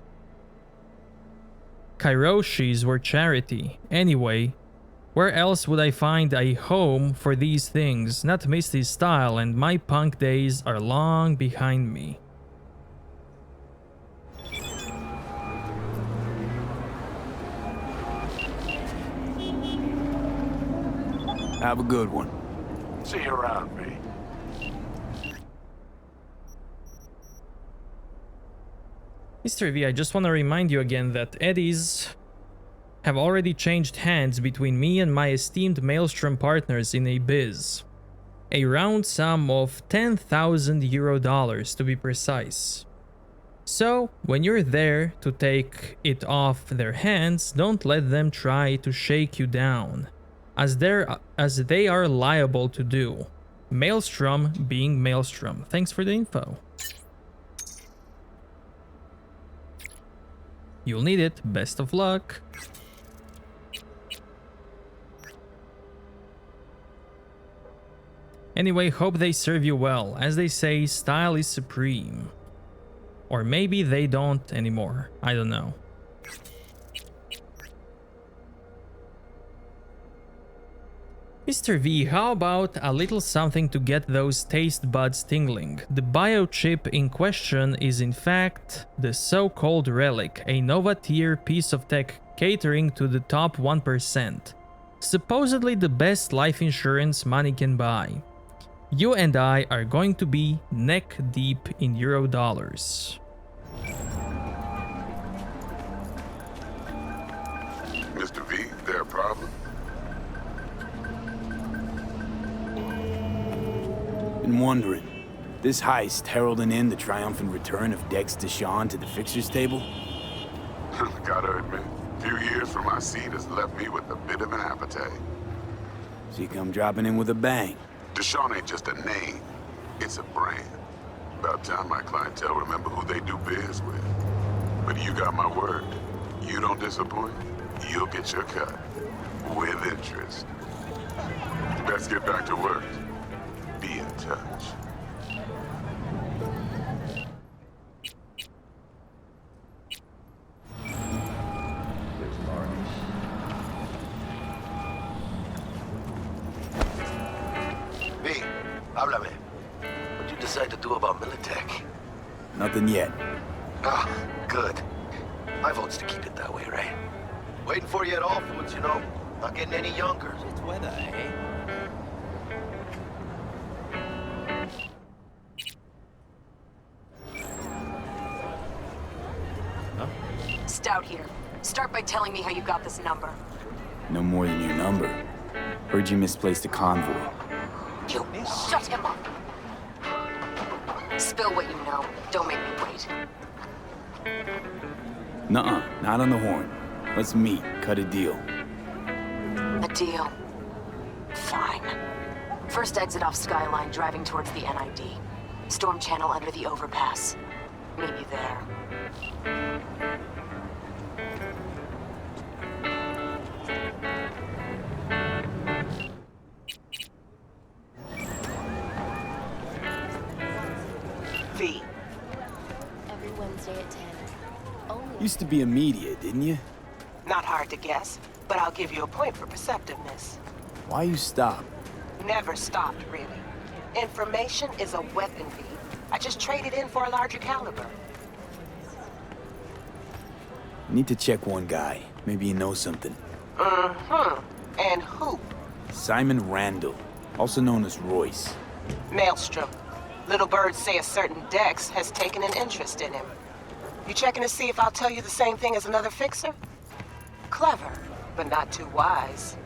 Kairoshis were charity. Anyway, where else would I find a home for these things? Not Misty's style, and my punk days are long behind me. Have a good one. See you around, B. Mr. V, I just want to remind you again that eddies have already changed hands between me and my esteemed Maelstrom partners in a biz. A round sum of 10,000 euro dollars to be precise. So, when you're there to take it off their hands, don't let them try to shake you down, as they are liable to do. Maelstrom being Maelstrom. Thanks for the info. You'll need it. Best of luck. Anyway, hope they serve you well. As they say, style is supreme. Or maybe they don't anymore. I don't know. Mr. V, how about a little something to get those taste buds tingling? The biochip in question is in fact the so-called Relic, a Nova tier piece of tech catering to the top 1%. Supposedly the best life insurance money can buy. You and I are going to be neck deep in Eurodollars. Mr. V, there a problem? Been wondering, this heist heralding in the triumphant return of Dex Deshawn to the fixer's table? Gotta admit, a few years from my seat has left me with a bit of an appetite. So you come dropping in with a bang. Deshawn ain't just a name, it's a brand. About time my clientele remember who they do biz with. But you got my word. You don't disappoint, you'll get your cut. With interest. Let's get back to work. Be in touch. V, háblame. What'd you decide to do about Militech? Nothing yet. Ah, good. My vote's to keep it that way, right? Waiting for you at all foods, you know? Not getting any younger. It's weather, eh? Stout here. Start by telling me how you got this number. No more than your number. Heard you misplaced a convoy. You shut him up. Spill what you know. Don't make me wait. Nuh-uh, not on the horn. Let's meet, cut a deal. A deal. Fine. First exit off Skyline, driving towards the NID. Storm channel under the overpass. Meet you there. V. Every Wednesday at 10. Only Used to be a media, didn't you? Not hard to guess, but I'll give you a point for perceptiveness. Why you stop? Never stopped, really. Information is a weapon, V. I just traded in for a larger caliber. Need to check one guy. Maybe you know something. Mm-hmm. And who? Simon Randall, also known as Royce. Maelstrom. Little birds say a certain Dex has taken an interest in him. You checking to see if I'll tell you the same thing as another fixer? Clever, but not too wise.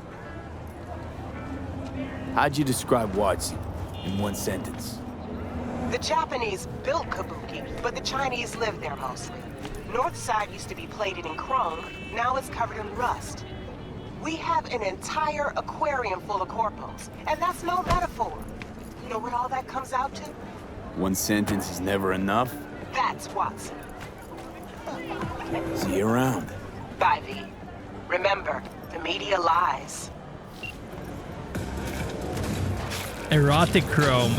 How'd you describe Watson in one sentence? The Japanese built Kabuki, but the Chinese lived there mostly. North side used to be plated in chrome, now it's covered in rust. We have an entire aquarium full of corpos, and that's no metaphor. You know what all that comes out to? One sentence is never enough? That's Watson. See you around. Bye, V. Remember, the media lies. Erotic chrome.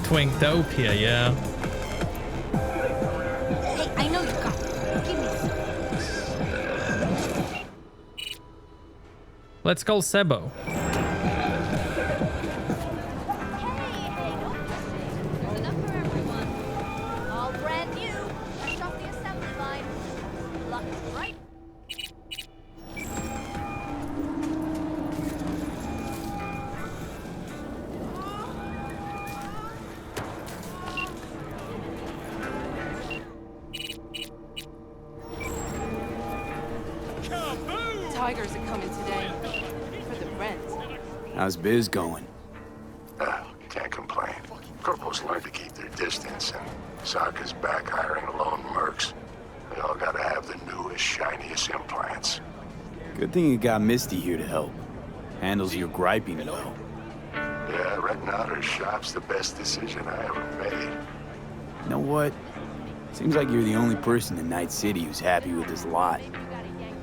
Twinktopia, yeah. Hey, I know you got it. Give me some. Let's call Sebo. All brand new. Fresh off the assembly line. Luck right. tigers are coming today. For the rent. How's biz going? Can't complain. Corporals learn to keep their distance, and Sokka's back hiring lone mercs. They all gotta have the newest, shiniest implants. Good thing you got Misty here to help. Handles your griping well. Yeah, renting out her shop's the best decision I ever made. You know what? Seems like you're the only person in Night City who's happy with this lot.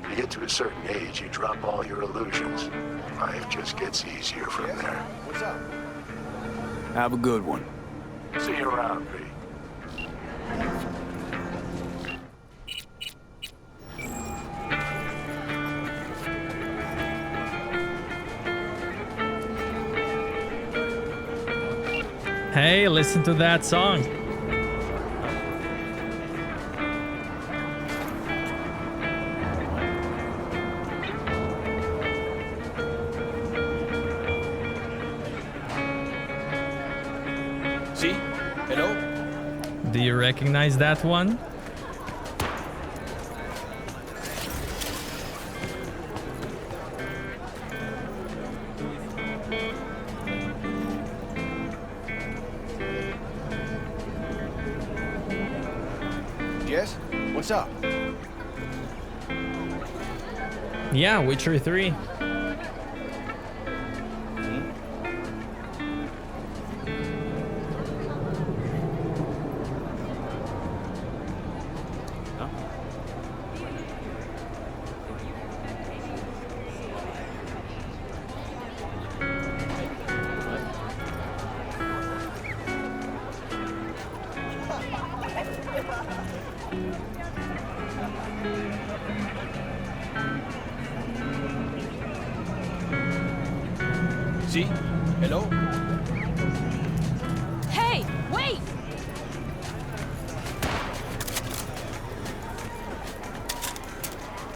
You get to a certain age, you drop all your illusions. Life just gets easier from there. What's up? Have a good one. See you around, V. Hey, listen to that song. See? Hello? Do you recognize that one? Yes? What's up? Yeah, Witcher 3. See? Hello? Hey, wait!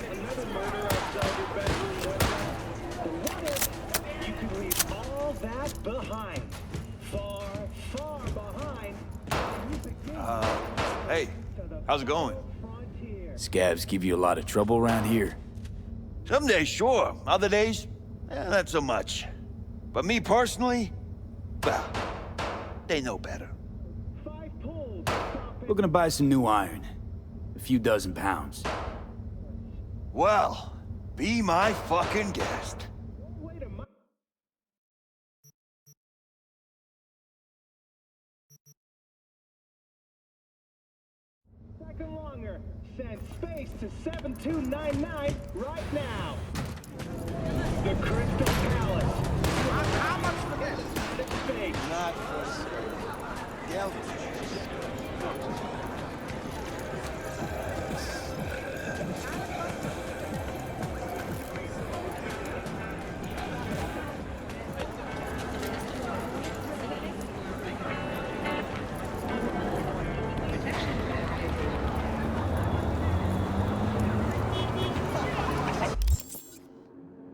Another murder outside your bedroom window. What if you could leave all that behind? Far, far behind. Hey, how's it going? Scabs give you a lot of trouble around here. Some days, sure. Other days, not so much. But me personally, well, they know better. Looking to buy some new iron. A few dozen pounds. Well, be my fucking guest. Second longer. Send space to 7299 right now. The Crystal Palace. How much for this? Space. Not for sale.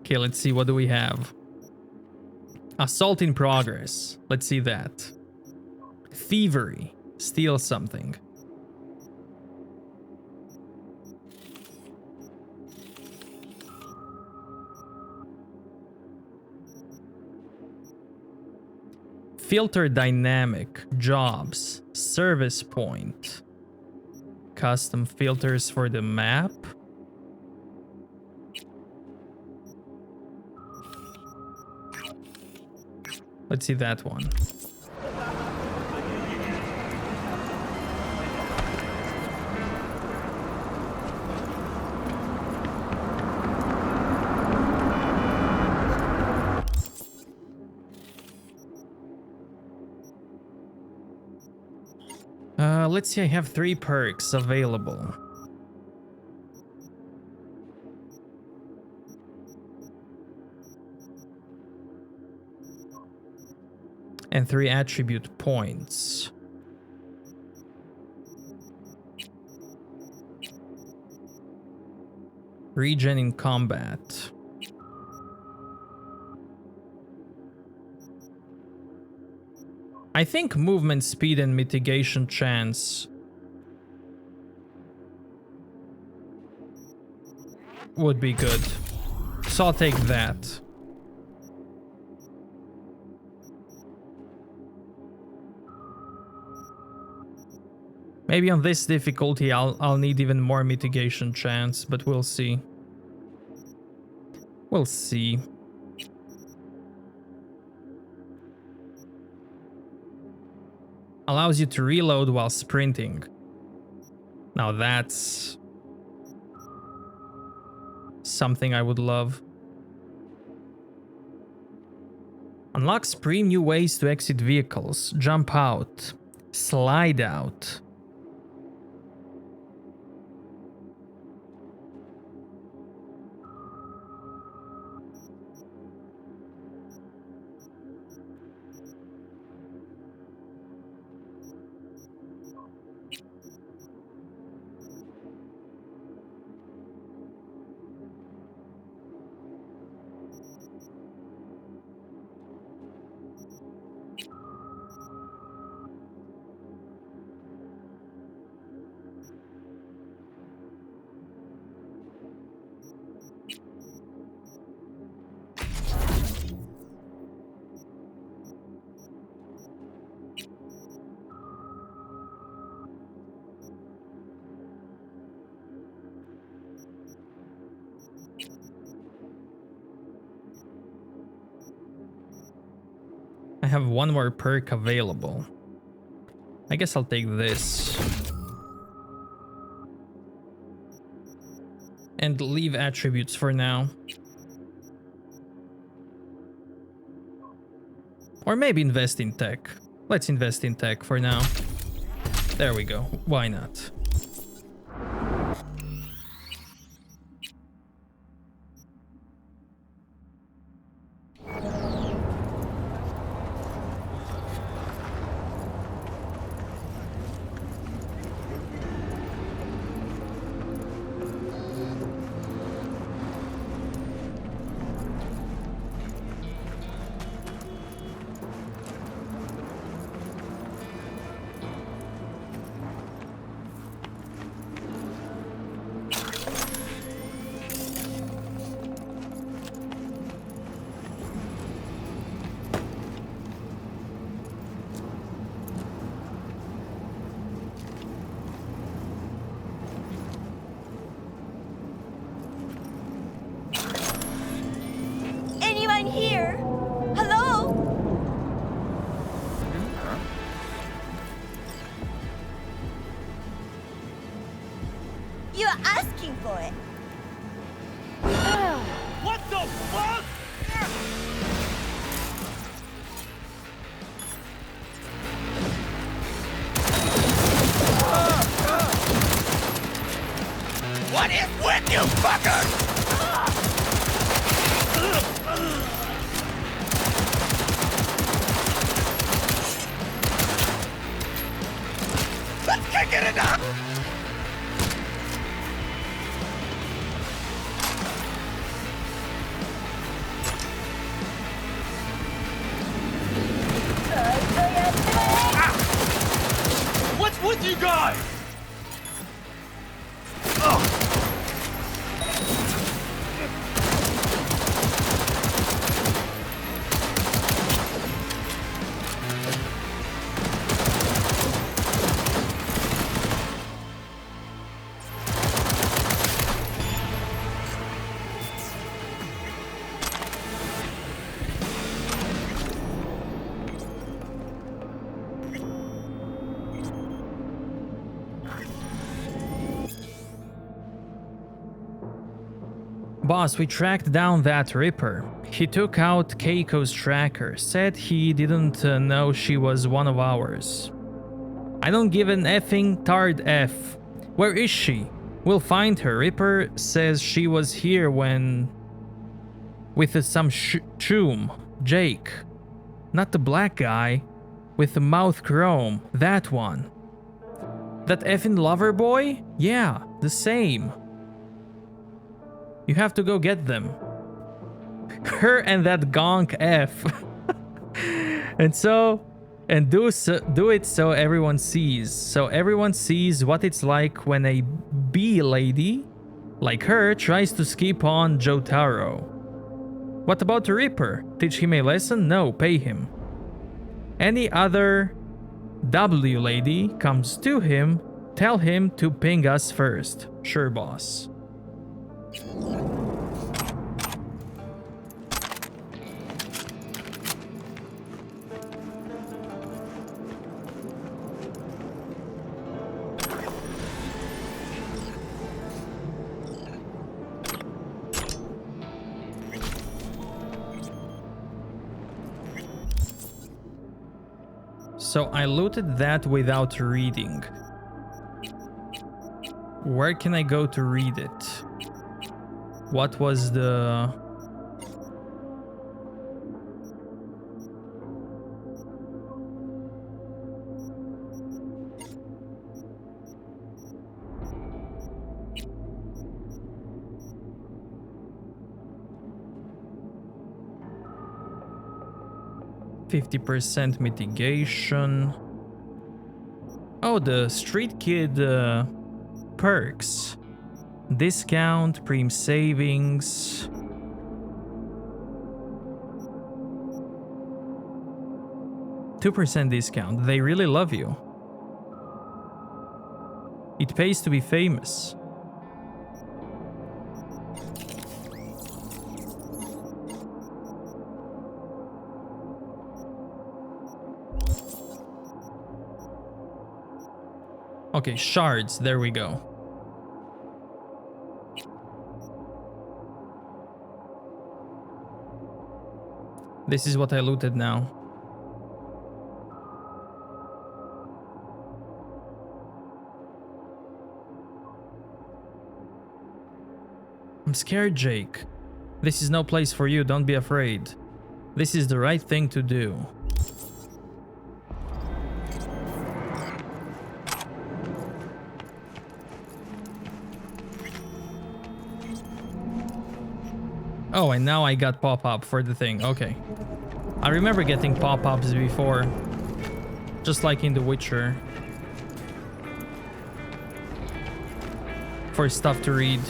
Okay, let's see. What do we have? Assault in progress. Let's see that. Thievery. Steal something. Filter dynamic. Jobs. Service point. Custom filters for the map. Let's see that one. Let's see, I have 3 perks available. And 3 attribute points. Regen in combat. I think movement speed and mitigation chance would be good. So I'll take that. Maybe on this difficulty I'll need even more mitigation chance, but we'll see. We'll see. Allows you to reload while sprinting. Now that's something I would love. Unlocks 3 new ways to exit vehicles. Jump out. Slide out. I have one more perk available. I guess I'll take this. And leave attributes for now. Or maybe invest in tech. Let's invest in tech for now. There we go. Why not? Here. Hello? You're asking for it. What the fuck? What is with you fuckers? Let's kick it enough! What's with you guys? Boss, we tracked down that Ripper. He took out Keiko's tracker, said he didn't know she was one of ours. I don't give an effing tard F. Where is she? We'll find her. Ripper says she was here when... with some choom. Jake. Not the black guy. With the mouth chrome. That one. That effing lover boy? Yeah, the same. You have to go get them. Her and that gonk F. And do it so everyone sees. So everyone sees what it's like when a bee lady like her tries to skip on Jotaro. What about the Reaper? Teach him a lesson? No, pay him. Any other W lady comes to him, tell him to ping us first. Sure, boss. So I looted that without reading. Where can I go to read it? What was the... %50 mitigation. Oh, the street kid perks. Discount, Preem savings. %2 discount. They really love you. It pays to be famous. Okay, shards, there we go. This is what I looted now. I'm scared, Jake. This is no place for you, don't be afraid. This is the right thing to do. Oh, and now I got pop-up for the thing. Okay. I remember getting pop-ups before. Just like in The Witcher. For stuff to read.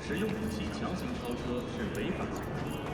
使用武器强行超车是违法行为。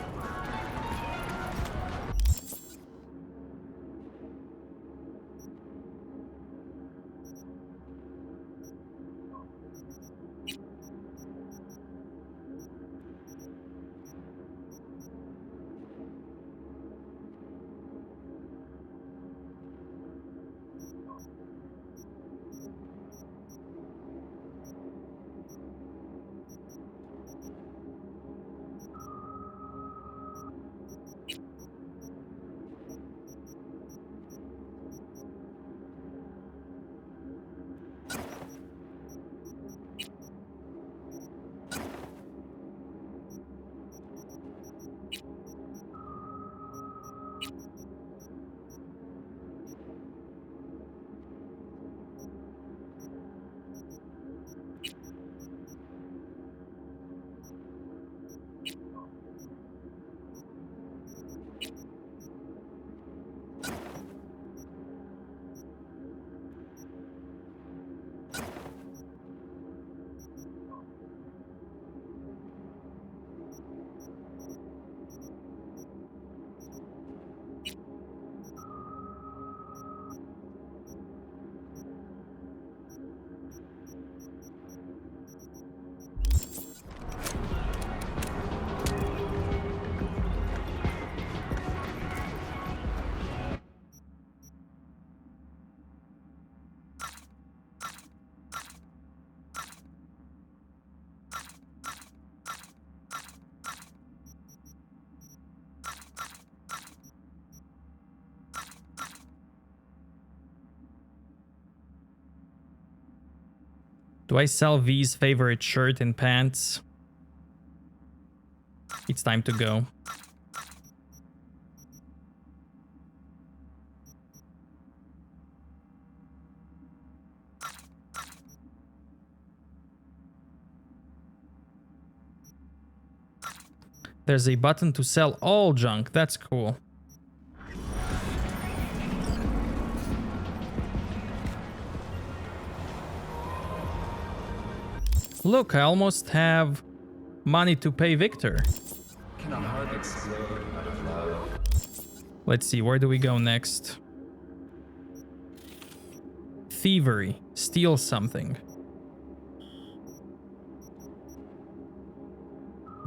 Do I sell V's favorite shirt and pants? It's time to go. There's a button to sell all junk. That's cool. Look, I almost have money to pay Victor. Can a heart explode out of love? Let's see, where do we go next? Thievery. Steal something.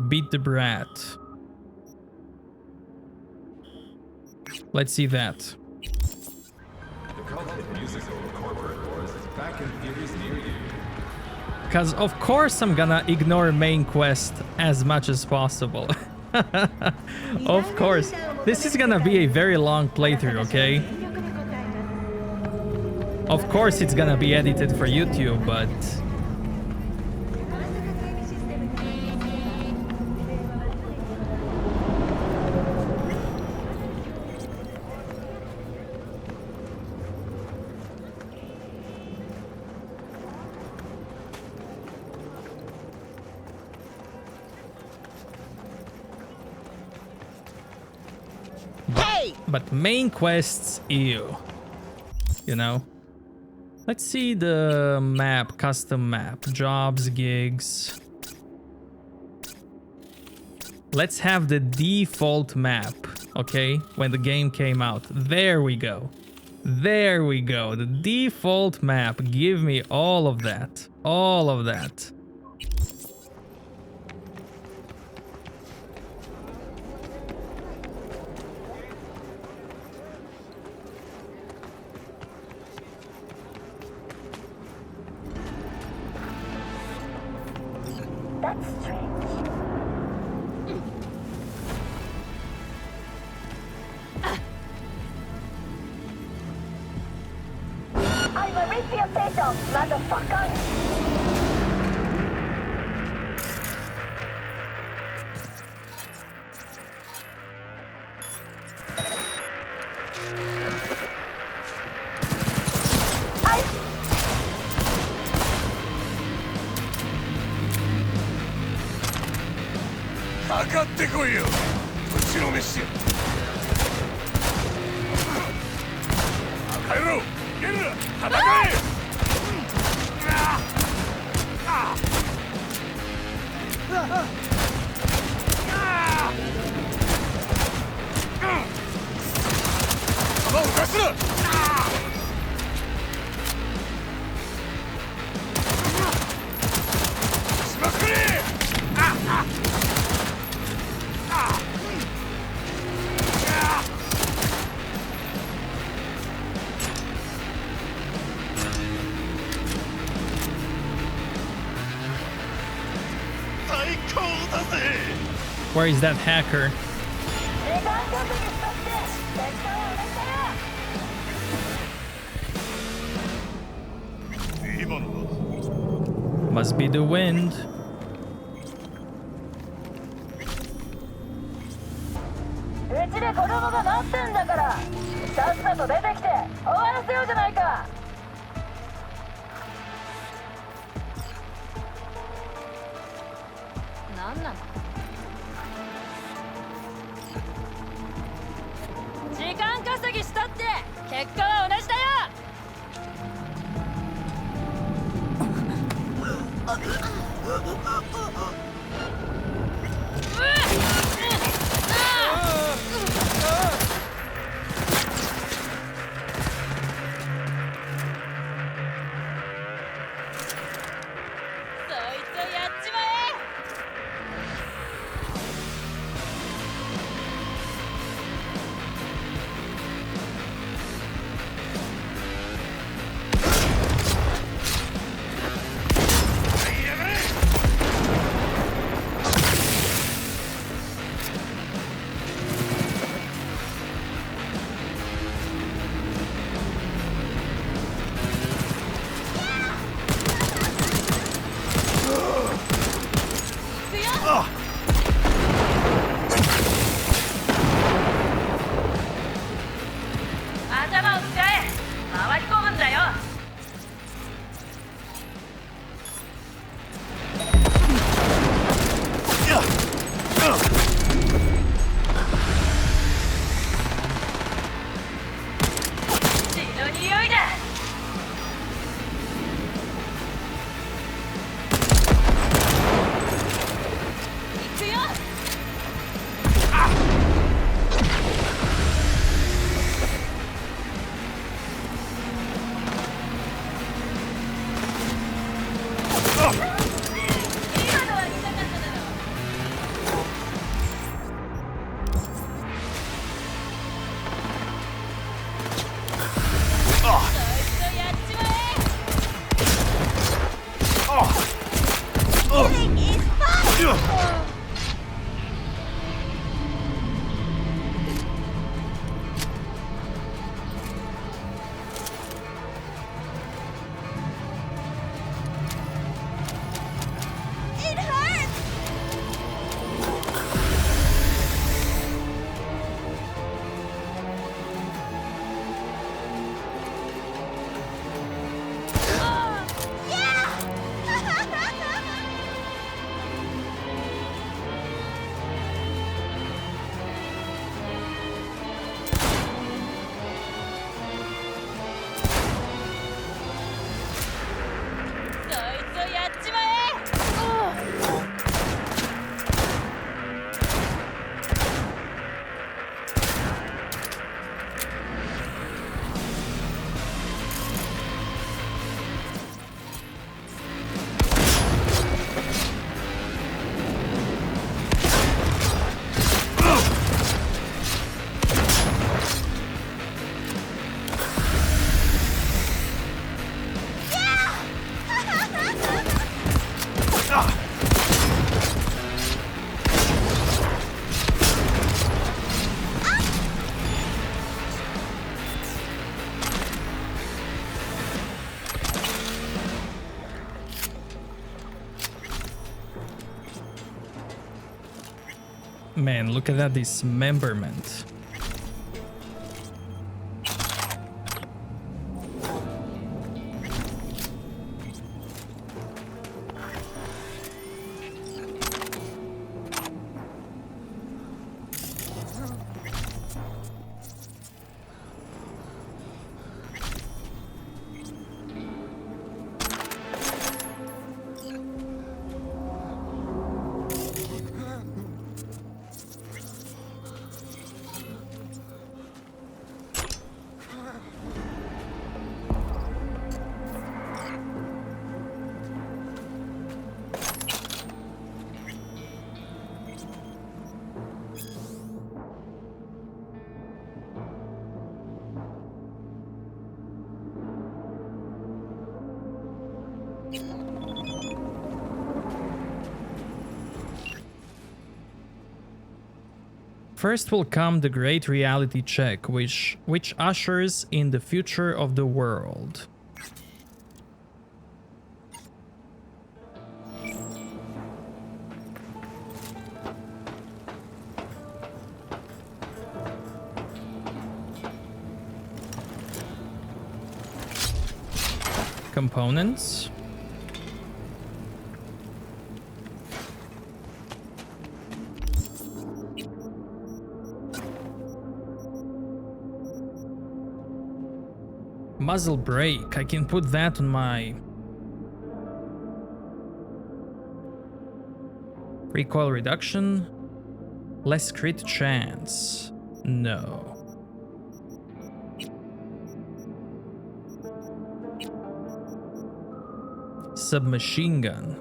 Beat the brat. Let's see that. The cult-hit musical Corporate Wars is back in theaters near you. Because of course I'm gonna ignore main quest as much as possible. Of course. This is gonna be a very long playthrough, okay? Of course it's gonna be edited for YouTube, but... But main quests, ew. You know? Let's see the map, custom map, jobs, gigs. Let's have the default map, okay? When the game came out. There we go. There we go. The default map. Give me all of that. All of that. That's strange. I'm Mauricio Peto, motherfucker! Where is that hacker? Must be the wind. うちで子供が待ってんだから、さっさと出てきて終わらせようじゃないか。なんなの？時間稼ぎしたって結果は同じだよ。頭を使え。回り込むんだよ。血の匂いだ。行くよ。Man, look at that dismemberment. First will come the great reality check, which ushers in the future of the world. Components. Muzzle brake. I can put that on my recoil reduction. Less crit chance. No. Submachine gun.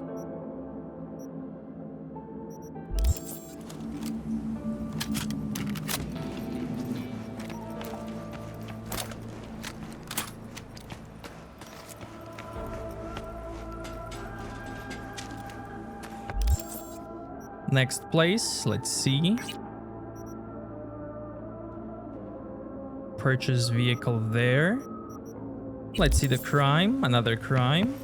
Next place, let's see. Purchase vehicle there. Let's see the crime, another crime.